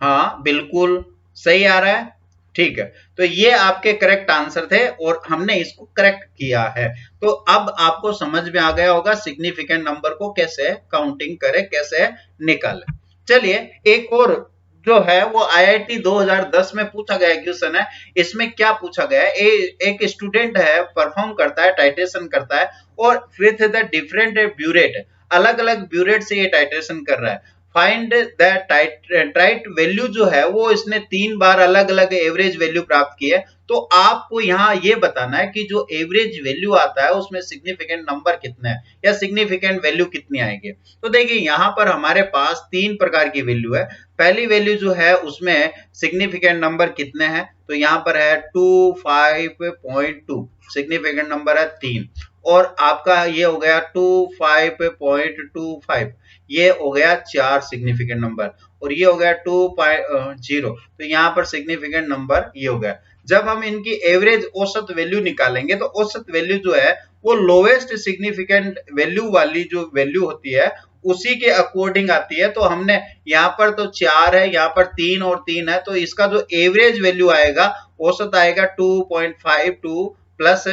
हाँ बिल्कुल सही आ रहा है, ठीक है। तो ये आपके करेक्ट आंसर थे और हमने इसको करेक्ट किया है। तो अब आपको समझ में आ गया होगा सिग्निफिकेंट नंबर को कैसे काउंटिंग करें, कैसे निकालें। चलिए एक और जो है वो आईआईटी 2010 में पूछा गया क्वेश्चन है। इसमें क्या पूछा गया है, एक स्टूडेंट है, परफॉर्म करता है, टाइट्रेशन करता है, और विथ द डिफरेंट ब्यूरेट, अलग अलग ब्यूरेट से ये टाइट्रेशन कर रहा है। फाइंड द टाइट वैल्यू जो है वो इसने 3 बार अलग अलग एवरेज वैल्यू प्राप्त की है। तो आपको यहाँ ये बताना है कि जो एवरेज वैल्यू आता है उसमें सिग्निफिकेंट नंबर कितने हैं या सिग्निफिकेंट वैल्यू कितनी आएगी। तो देखिए यहाँ पर हमारे पास 3 प्रकार की वैल्यू है। पहली वैल्यू जो है उसमें सिग्निफिकेंट नंबर कितने हैं, तो यहाँ पर है 25.2, सिग्निफिकेंट नंबर है 3। और आपका ये हो गया 25.25, ये हो गया 4 सिग्निफिकेंट नंबर, और ये हो गया 2.0, तो यहाँ पर सिग्निफिकेंट नंबर ये हो गया। जब हम इनकी एवरेज औसत वैल्यू निकालेंगे तो औसत वैल्यू जो है वो लोवेस्ट सिग्निफिकेंट वैल्यू वाली जो वैल्यू होती है उसी के अकॉर्डिंग आती है। तो हमने यहाँ पर तो 4 है, यहाँ पर 3 और 3 है, तो इसका जो एवरेज वैल्यू आएगा, औसत आएगा 2.52 प्लस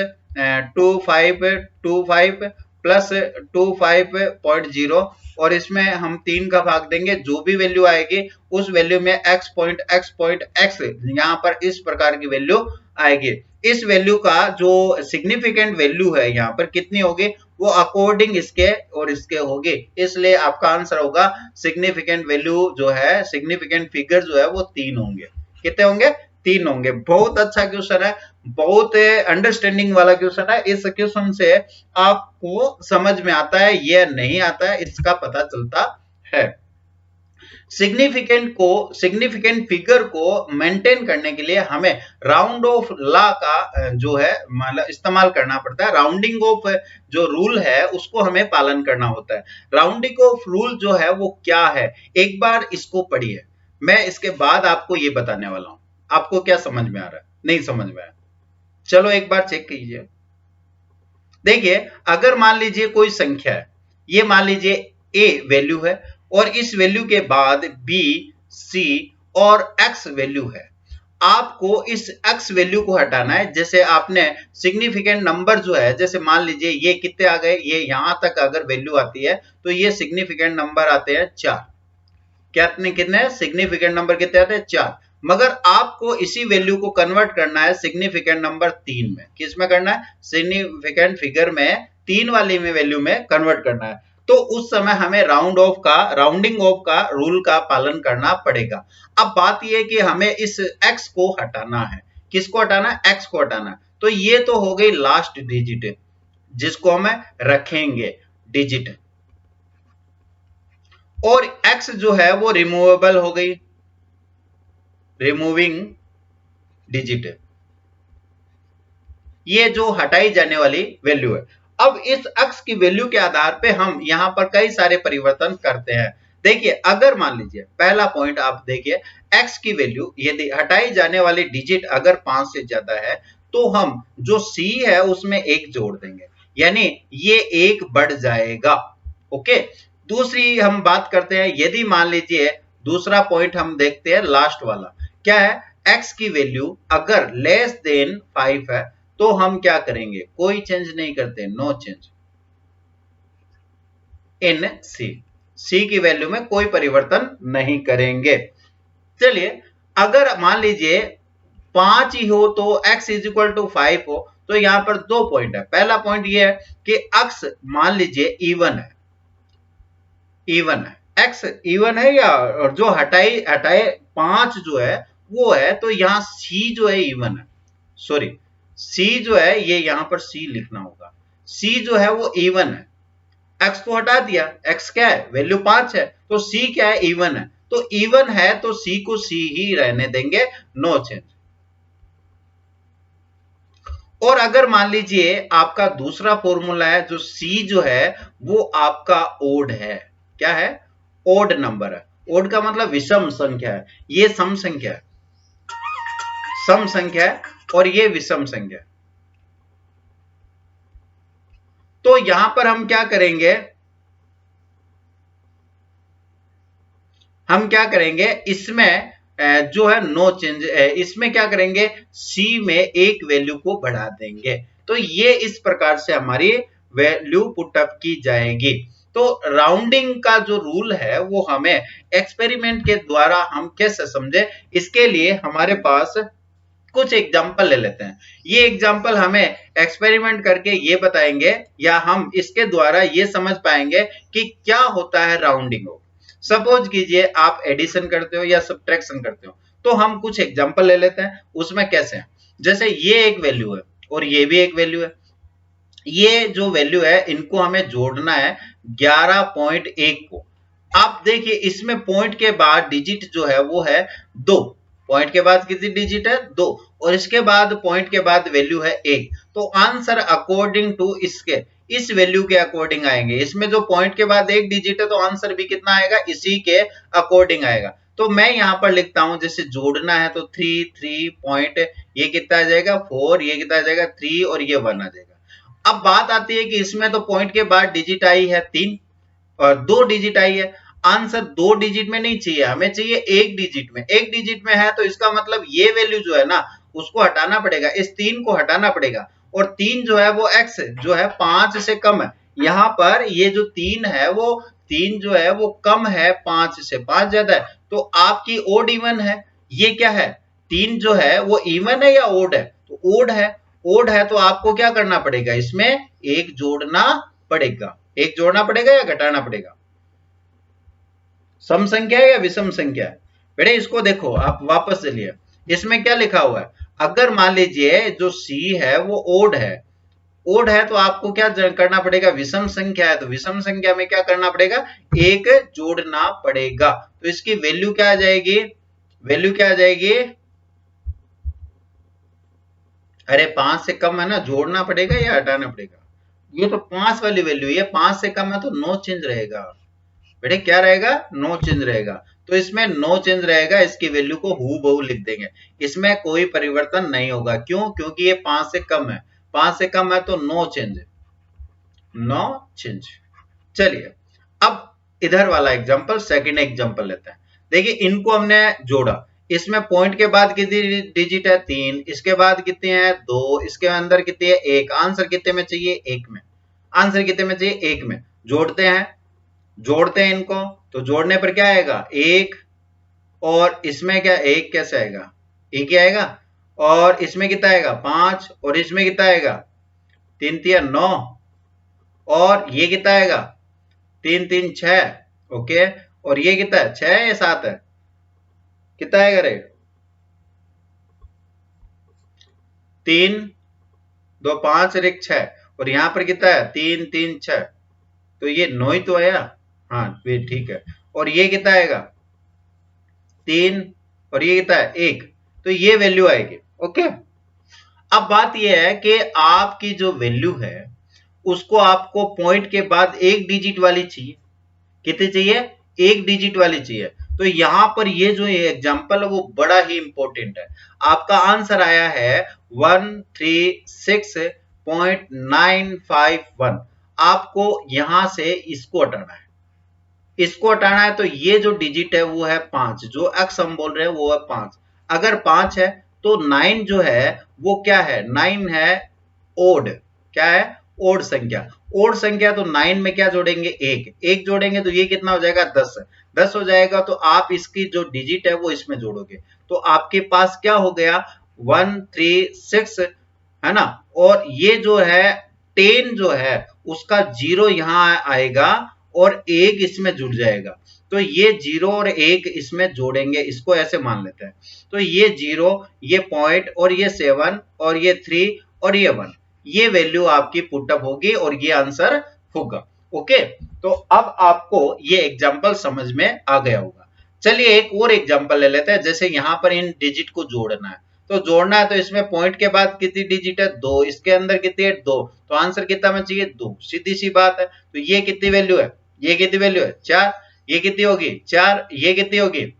2525 प्लस 25.0, और इसमें हम 3 का भाग देंगे, जो भी वैल्यू आएगी उस वैल्यू में x.x.x यहाँ पर इस प्रकार की वैल्यू आएगी। इस वैल्यू का जो सिग्निफिकेंट वैल्यू है यहाँ पर कितनी होगी, वो अकॉर्डिंग इसके और इसके होगी, इसलिए आपका आंसर होगा सिग्निफिकेंट वैल्यू जो है, सिग्निफिकेंट फिगर जो है वो 3 होंगे। कितने होंगे? 3 होंगे। बहुत अच्छा क्वेश्चन है, बहुत अंडरस्टैंडिंग वाला क्वेश्चन है। इस क्वेश्चन से आपको समझ में आता है या नहीं आता है, इसका पता चलता है। सिग्निफिकेंट फिगर को मेंटेन करने के लिए हमें राउंड ऑफ लॉ का जो है मतलब इस्तेमाल करना पड़ता है। राउंडिंग ऑफ जो रूल है उसको हमें पालन करना होता है। राउंडिंग ऑफ रूल जो है वो क्या है, एक बार इसको पढ़िए, मैं इसके बाद आपको ये बताने वाला हूं। आपको क्या समझ में आ रहा है, नहीं समझ में आया? चलो एक बार चेक कीजिए। देखिए, अगर मान लीजिए कोई संख्या है, ये मान लीजिए ए वैल्यू है और इस वैल्यू के बाद बी, सी और एक्स वैल्यू है। आपको इस एक्स वैल्यू को हटाना है। जैसे आपने सिग्निफिकेंट नंबर जो है, जैसे मान लीजिए ये कितने आ गए, ये यहां तक अगर वैल्यू आती है तो ये सिग्निफिकेंट नंबर आते हैं 4। कितने सिग्निफिकेंट नंबर कितने आते हैं? 4। मगर आपको इसी वैल्यू को कन्वर्ट करना है सिग्निफिकेंट नंबर 3 में। किस में करना है? सिग्निफिकेंट फिगर में 3 वाली में वैल्यू में कन्वर्ट करना है। तो उस समय हमें राउंडिंग ऑफ का रूल का पालन करना पड़ेगा। अब बात यह कि हमें इस x को हटाना है। किसको हटाना है? x को हटाना है। तो ये तो हो गई लास्ट डिजिट जिसको हमें रखेंगे डिजिट, और x जो है वो रिमूवेबल हो गई, रिमूविंग डिजिट, ये जो हटाई जाने वाली वैल्यू है। अब इस x की वैल्यू के आधार पे हम यहां पर कई सारे परिवर्तन करते हैं। देखिए, अगर मान लीजिए पहला पॉइंट आप देखिए, x की वैल्यू यदि हटाई जाने वाली डिजिट अगर 5 से ज्यादा है तो हम जो c है उसमें 1 जोड़ देंगे, यानी ये 1 बढ़ जाएगा। ओके, दूसरी हम बात करते हैं, यदि मान लीजिए दूसरा पॉइंट हम देखते हैं लास्ट वाला, क्या है? x की वैल्यू अगर लेस देन 5 है तो हम क्या करेंगे? कोई चेंज नहीं करते, नो चेंज इन सी की वैल्यू में कोई परिवर्तन नहीं करेंगे। चलिए, अगर मान लीजिए 5 ही हो तो x इज इक्वल टू 5 हो, तो यहां पर 2 पॉइंट है। पहला पॉइंट ये है कि x मान लीजिए इवन है, x इवन है, या और जो हटाए 5 जो है वो है, तो यहां c जो है इवन है। सॉरी, c जो है ये यहां पर c लिखना होगा। c जो है वो इवन है, x को हटा दिया, x क्या है? वैल्यू 5 है, तो c क्या है? इवन है। तो इवन है तो c को c ही रहने देंगे, नो चेंज। और अगर मान लीजिए आपका दूसरा फॉर्मूला है, जो c जो है वो आपका ओड है। क्या है? ओड नंबर है। ओड का मतलब विषम संख्या है, ये सम संख्या है, सम संख्या है और ये विषम संख्या है। तो यहां पर हम क्या करेंगे? इसमें जो है नो चेंज, इसमें क्या करेंगे? c में एक वैल्यू को बढ़ा देंगे। तो ये इस प्रकार से हमारी वैल्यू पुटअप की जाएगी। तो राउंडिंग का जो रूल है वो हमें एक्सपेरिमेंट के द्वारा हम कैसे समझे, इसके लिए हमारे पास कुछ एग्जाम्पल ले लेते हैं। ये एग्जाम्पल हमें एक्सपेरिमेंट करके ये बताएंगे, या हम इसके द्वारा ये समझ पाएंगे कि क्या होता है राउंडिंग ऑफ। सपोज कीजिए आप एडिशन करते हो या सब्ट्रैक्शन करते हो, तो हम कुछ एग्जाम्पल ले लेते हैं। उसमें कैसे? जैसे ये एक वैल्यू है और ये भी एक वैल्यू है, ये जो वैल्यू है इनको हमें जोड़ना है 11.1 को। आप देखिए, इसमें पॉइंट के बाद डिजिट जो है वो है 2। पॉइंट के बाद कितनी डिजिट है? 2। और इसके बाद पॉइंट के बाद वैल्यू है 1। तो आंसर अकॉर्डिंग टू इसके इस वैल्यू के अकॉर्डिंग आएंगे। इसमें जो पॉइंट के बाद 1 डिजिट है तो आंसर भी कितना आएगा? इसी के अकॉर्डिंग आएगा। तो मैं यहां पर लिखता हूं, जैसे जोड़ना है तो 3 पॉइंट, ये कितना आ जाएगा? 4, ये कितना आ जाएगा? 3 और ये 1 आ जाएगा। अब बात आती है कि इसमें तो पॉइंट के बाद डिजिट आई है 3 और 2 डिजिट आई है। आंसर 2 डिजिट में नहीं चाहिए, हमें चाहिए 1 डिजिट में। 1 डिजिट में है तो इसका मतलब ये वैल्यू जो है ना उसको हटाना पड़ेगा, इस 3 को हटाना पड़ेगा। और 3 जो है वो x जो है 5 से कम है। यहां पर ये जो 3 है वो 3 जो है वो कम है 5 से, 5 ज्यादा है, तो आपकी ओड इवन है। ये क्या है? 3 जो है वो इवन है या ओड है? तो ओड है। ओड है तो आपको क्या करना पड़ेगा? इसमें 1 जोड़ना पड़ेगा। 1 जोड़ना पड़ेगा या घटाना पड़ेगा? सम संख्या है या विषम संख्या है? बेटे इसको देखो, आप वापस चलिए, इसमें क्या लिखा हुआ है, अगर मान लीजिए जो सी है वो ओड है तो आपको क्या करना पड़ेगा, विषम संख्या है तो विषम संख्या में क्या करना पड़ेगा, एक जोड़ना पड़ेगा। तो इसकी वैल्यू क्या आ जाएगी, वैल्यू क्या आ जाएगी, अरे 5 से कम है ना, जोड़ना पड़ेगा या हटाना पड़ेगा, ये तो 5 वाली वैल्यू है, 5 से कम है तो नो चेंज रहेगा बेटे, क्या रहेगा, नो चेंज रहेगा। तो इसमें नो चेंज रहेगा, इसकी वैल्यू को हू बहू लिख देंगे, इसमें कोई परिवर्तन नहीं होगा, क्यों, क्योंकि ये 5 से कम है, 5 से कम है तो नो चेंज, नो चेंज। चलिए अब इधर वाला एग्जांपल, सेकंड एग्जांपल लेते हैं। देखिए इनको हमने जोड़ा, इसमें पॉइंट के बाद कितनी डिजिट है, 3, इसके बाद कितनी है, 2, इसके अंदर कितनी है, 1, आंसर कितने में चाहिए, 1 में, आंसर कितने में चाहिए, 1 में। जोड़ते हैं इनको, तो जोड़ने पर क्या आएगा, 1, और इसमें क्या, 1 कैसे आएगा, 1 ही आएगा, और इसमें कितना आएगा, 5, और इसमें कितना आएगा, 3 3 9, और ये कितना आएगा, 3 3 6, ओके, और ये कितना है, 6 या 7 है, कितना आएगा रे, 3 2 5 और 1 6, और यहां पर कितना है, 3 3 6, तो ये 9 ही तो आया, हाँ ये ठीक है, और ये कितना आएगा, 3, और ये कितना है, 1, तो ये वैल्यू आएगी, ओके। अब बात यह है कि आपकी जो वैल्यू है उसको आपको पॉइंट के बाद एक डिजिट वाली चाहिए, कितनी चाहिए, एक डिजिट वाली चाहिए। तो यहां पर ये जो एग्जांपल है वो बड़ा ही इंपॉर्टेंट है। आपका आंसर आया है 136.951, आपको यहां से इसको हटाना है, इसको हटाना है, तो ये जो डिजिट है वो है 5, जो एक्स हम बोल रहे हैं वो है 5, अगर 5 है तो 9 जो है वो क्या है, 9 है ओड, क्या है, ओड संख्या, ओड संख्या, तो 9 में क्या जोड़ेंगे, एक जोड़ेंगे तो ये कितना हो जाएगा, 10, 10 हो जाएगा, तो आप इसकी जो डिजिट है वो इसमें जोड़ोगे, तो आपके पास क्या हो गया, 136, है ना, और ये जो है 10 जो है उसका जीरो यहां आएगा और एक इसमें जुड़ जाएगा, तो ये 0 और 1 इसमें जोड़ेंगे, इसको ऐसे मान लेते हैं, तो ये 0, ये पॉइंट, और ये 7, और ये 3, और ये 1, ये वैल्यू आपकी पुटअप होगी और ये आंसर होगा, ओके। तो अब आपको ये एग्जांपल समझ में आ गया होगा। चलिए एक और एग्जांपल ले लेते हैं, जैसे यहां पर इन डिजिट को जोड़ना है, तो जोड़ना है तो इसमें पॉइंट के बाद कितनी डिजिट है, 2, इसके अंदर कितनी है, 2, तो आंसर कितना में चाहिए, 2, सीधी सी बात है। तो ये कितनी वैल्यू है, ये कितनी वैल्यू है, 4, ये कितनी होगी, 4, ये कितनी होगी,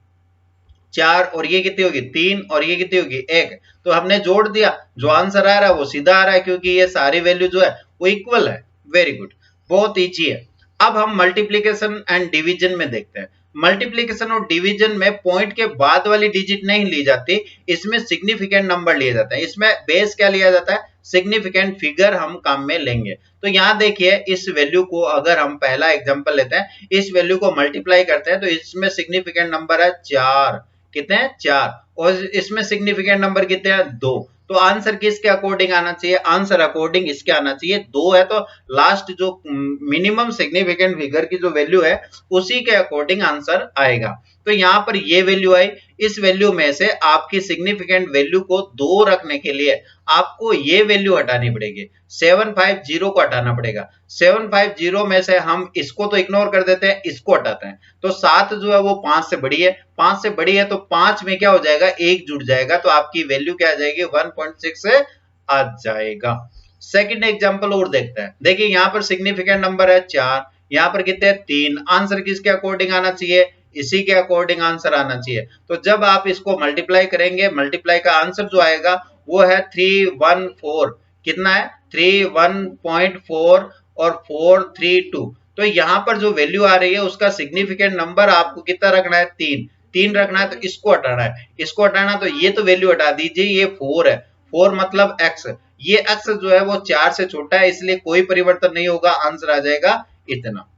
4, और ये कितनी होगी, 3, और ये कितनी होगी, 1, तो हमने जोड़ दिया, जो आंसर आ रहा है वो सीधा आ रहा है, क्योंकि ये सारी वैल्यू जो है वो इक्वल है। वेरी गुड, बहुत ईजी है। अब हम मल्टीप्लीकेशन एंड डिवीजन में देखते हैं। मल्टीप्लीकेशन और डिवीजन में पॉइंट के बाद वाली डिजिट नहीं ली जाती, इसमें सिग्निफिकेंट नंबर लिए जाते हैं, इसमें बेस क्या लिया जाता है, सिग्निफिकेंट फिगर हम काम में लेंगे। तो यहां देखिए इस वैल्यू को अगर हम पहला एग्जांपल लेते हैं, इस वैल्यू को मल्टीप्लाई करते हैं तो इसमें सिग्निफिकेंट नंबर है 4, कितने हैं, 4, और इसमें सिग्निफिकेंट नंबर कितने हैं, 2, तो आंसर किसके अकॉर्डिंग आना चाहिए, आंसर अकॉर्डिंग इसके आना चाहिए, 2 है तो लास्ट जो मिनिमम सिग्निफिकेंट फिगर की जो वैल्यू है उसी के अकॉर्डिंग आंसर आएगा। तो यहां पर ये वैल्यू आई, इस वैल्यू में से आपकी सिग्निफिकेंट वैल्यू को 2 रखने के लिए आपको ये वैल्यू हटानी पड़ेगी, 750 को हटाना पड़ेगा। 750 में से हम इसको तो इग्नोर कर देते हैं, इसको हटाते हैं, तो 7 जो है वो 5 से बड़ी है, 5 से बड़ी है तो 5 में क्या हो जाएगा, 1 जुड़ जाएगा, तो आपकी वैल्यू क्या आ जाएगी, 1.6 आ जाएगा। सेकंड एग्जांपल और देखते हैं। देखिए यहां पर सिग्निफिकेंट नंबर है 4, यहां पर कितने 3, आंसर किसके अकॉर्डिंग आना चाहिए, इसी के अकॉर्डिंग आंसर आना चाहिए। तो जब आप इसको मल्टीप्लाई करेंगे, मल्टीप्लाई का आंसर जो आएगा वो है 314, कितना है, 31.4 और 432। तो यहां पर जो वैल्यू आ रही है उसका सिग्निफिकेंट नंबर आपको कितना रखना है, 3, 3 रखना है, तो इसको हटाना है, इसको हटाना, तो ये तो वैल्यू हटा दीजिए, ये 4 है, 4 मतलब x, ये x जो है वो 4 से छोटा है, इसलिए कोई परिवर्तन नहीं होगा, आंसर आ जाएगा इतना।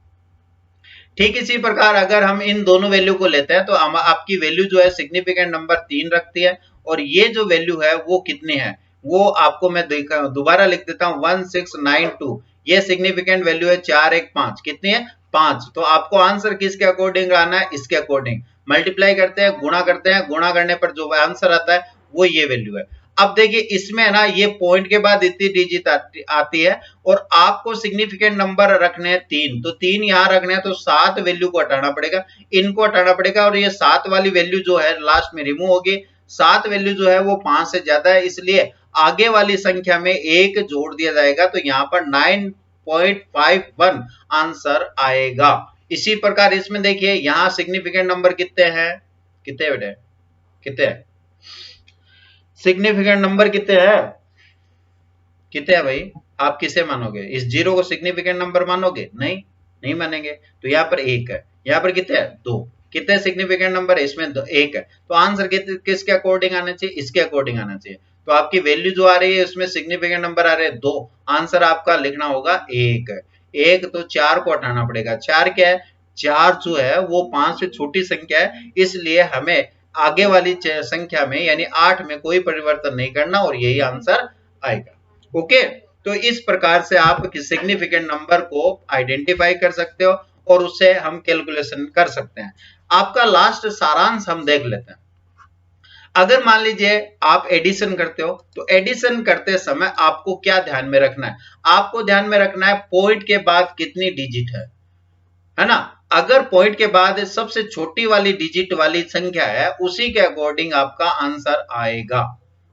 ठीक इसी प्रकार अगर हम इन दोनों वैल्यू को लेते हैं तो आपकी वैल्यू जो है सिग्निफिकेंट नंबर 3 रखती है, और ये जो वैल्यू है वो कितनी है, वो आपको मैं दोबारा लिख देता हूं, 1692, ये सिग्निफिकेंट वैल्यू है, 4 1 5, कितनी है, 5, तो आपको आंसर किसके अकॉर्डिंग आना है, इसके अकॉर्डिंग मल्टीप्लाई करते हैं, गुणा करते हैं, गुणा करने पर जो आंसर आता है वो ये वैल्यू है। अब देखिए इसमें है ना, ये पॉइंट के बाद इतनी डिजिट आती है और आपको सिग्निफिकेंट नंबर रखने हैं 3, तो 3 यहां रखने हैं, तो 7 वैल्यू को हटाना पड़ेगा, इनको हटाना पड़ेगा, और ये 7 वाली वैल्यू जो है लास्ट में रिमूव होगी। 7 वैल्यू जो है वो 5 से ज्यादा है, इसलिए आगे वाली संख्या में 1 जोड़ दिया जाएगा, तो यहां पर 9.51 आंसर आएगा। इसी प्रकार इसमें देखिए यहां सिग्निफिकेंट नंबर कितने हैं, कितने बेटे, कितने हैं सिग्निफिकेंट नंबर, कितने हैं, कितने हैं भाई, आप किसे मानोगे, इस जीरो को सिग्निफिकेंट नंबर मानोगे, नहीं, नहीं मानेंगे। तो यहाँ पर 1 है, यहाँ पर कितने है, 2। कितने सिग्निफिकेंट नंबर है, इसमें 1 है, तो आंसर किसके अकॉर्डिंग आना चाहिए, इसके अकॉर्डिंग आना चाहिए। तो आपकी वैल्यू जो आ रही है उसमें सिग्निफिकेंट नंबर आ रहे हैं 2, आंसर आपका लिखना होगा 1। 1 तो 4 को हटाना पड़ेगा, 4 क्या है, 4 जो है वो 5 से छोटी संख्या है, इसलिए हमें आगे वाली संख्या में यानी 8 में कोई परिवर्तन नहीं करना, और यही आंसर आएगा। ओके, तो इस प्रकार से आप सिग्निफिकेंट नंबर को आइडेंटिफाई कर सकते हो और उससे हम कैलकुलेशन कर सकते हैं। आपका लास्ट सारांश हम देख लेते हैं। अगर मान लीजिए आप एडिशन करते हो, तो एडिशन करते समय आपको क्या ध्यान में रखना है, आपको ध्यान में रखना है पॉइंट के बाद कितनी डिजिट है ना। अगर पॉइंट के बाद सबसे छोटी वाली डिजिट वाली संख्या है, उसी के अकॉर्डिंग आपका आंसर आएगा,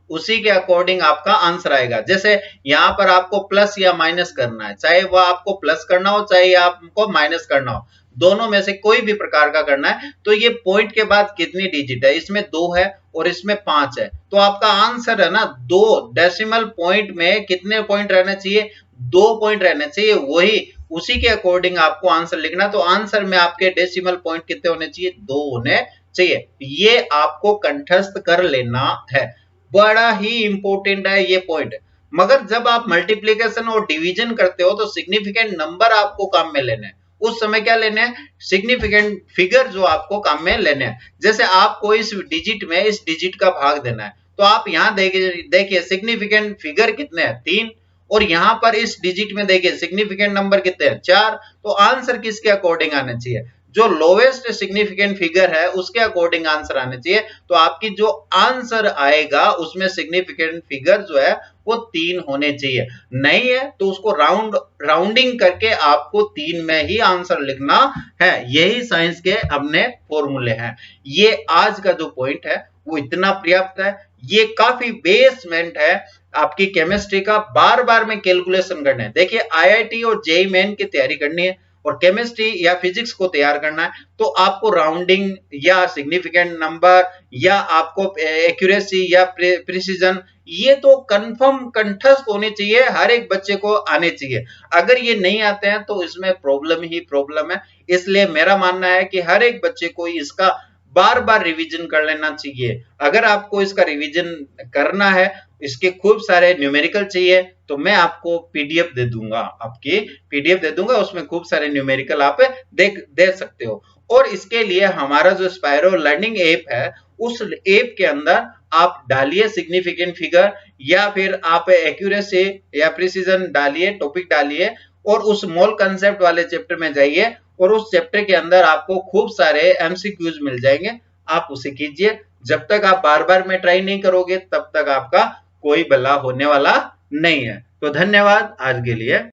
उसी के अकॉर्डिंग आपका आंसर आएगा। जैसे यहां पर आपको प्लस या माइनस करना है, चाहे वह आपको प्लस करना हो चाहे आपको माइनस करना हो, दोनों में से कोई भी प्रकार का करना है, तो ये पॉइंट के बाद कितनी डिजिट है, इसमें 2 है और इसमें 5 है, तो आपका आंसर है ना 2, डेसिमल पॉइंट में कितने पॉइंट रहने चाहिए, 2 पॉइंट रहने चाहिए, वही उसी के अकॉर्डिंग आपको आंसर लिखना। तो आंसर में आपके डेसिमल पॉइंट कितने होने चाहिए, 2 होने चाहिए, ये आपको कंठस्थ कर लेना है, बड़ा ही इंपॉर्टेंट है ये पॉइंट। मगर जब आप मल्टीप्लीकेशन और डिवीजन करते हो तो सिग्निफिकेंट नंबर आपको काम में लेने हैं, उस समय क्या लेने हैं, सिग्निफिकेंट फिगर जो आपको काम में लेने हैं। जैसे आपको इस डिजिट में इस डिजिट का भाग देना है, तो आप यहां देखिए सिग्निफिकेंट फिगर कितने हैं, 3, और यहां पर इस डिजिट में देखिए सिग्निफिकेंट नंबर कितने हैं, 4, तो आंसर किसके अकॉर्डिंग आना चाहिए, जो लोवेस्ट सिग्निफिकेंट फिगर है उसके अकॉर्डिंग आंसर आने चाहिए। तो आपकी जो आंसर आएगा उसमें सिग्निफिकेंट फिगर जो है वो 3 होने चाहिए, नहीं है तो उसको राउंडिंग करके आपको 3 में ही आंसर लिखना है। यही साइंस के अपने फॉर्मूले हैं। ये आज का जो पॉइंट है वो इतना पर्याप्त है, ये काफी बेसमेंट है आपकी केमिस्ट्री का। बार बार में कैलकुलेशन करना है, देखिए आईआईटी और जेईई मेन की तैयारी करनी है और केमिस्ट्री या फिजिक्स को तैयार करना है, तो आपको राउंडिंग या सिग्निफिकेंट नंबर या आपको एक्यूरेसी या प्रिसीजन, ये तो कंफर्म कंठस्थ होने चाहिए, हर एक बच्चे को आने चाहिए। अगर ये नहीं आते हैं तो इसमें प्रॉब्लम ही प्रॉब्लम है। इसलिए मेरा मानना है कि हर एक बच्चे को इसका बार बार रिवीजन कर लेना चाहिए। अगर आपको इसका रिवीजन करना है, इसके खूब सारे न्यूमेरिकल चाहिए, तो मैं आपको पीडीएफ दे दूंगा, आपकी पीडीएफ दे दूंगा, उसमें खूब सारे न्यूमेरिकल आप दे सकते हो। और इसके लिए हमारा जो स्पाइरो लर्निंग ऐप है, उस ऐप के अंदर आप डालिए सिग्निफिकेंट फिगर या फिर आप एक्यूरेसी या प्रिसीजन डालिए, टॉपिक डालिए और उस मोल कंसेप्ट वाले चैप्टर में जाइए और उस चैप्टर के अंदर आपको खूब सारे एमसीक्यूज मिल जाएंगे, आप उसे कीजिए। जब तक आप बार बार में ट्राई नहीं करोगे तब तक आपका कोई भला होने वाला नहीं है। तो धन्यवाद आज के लिए।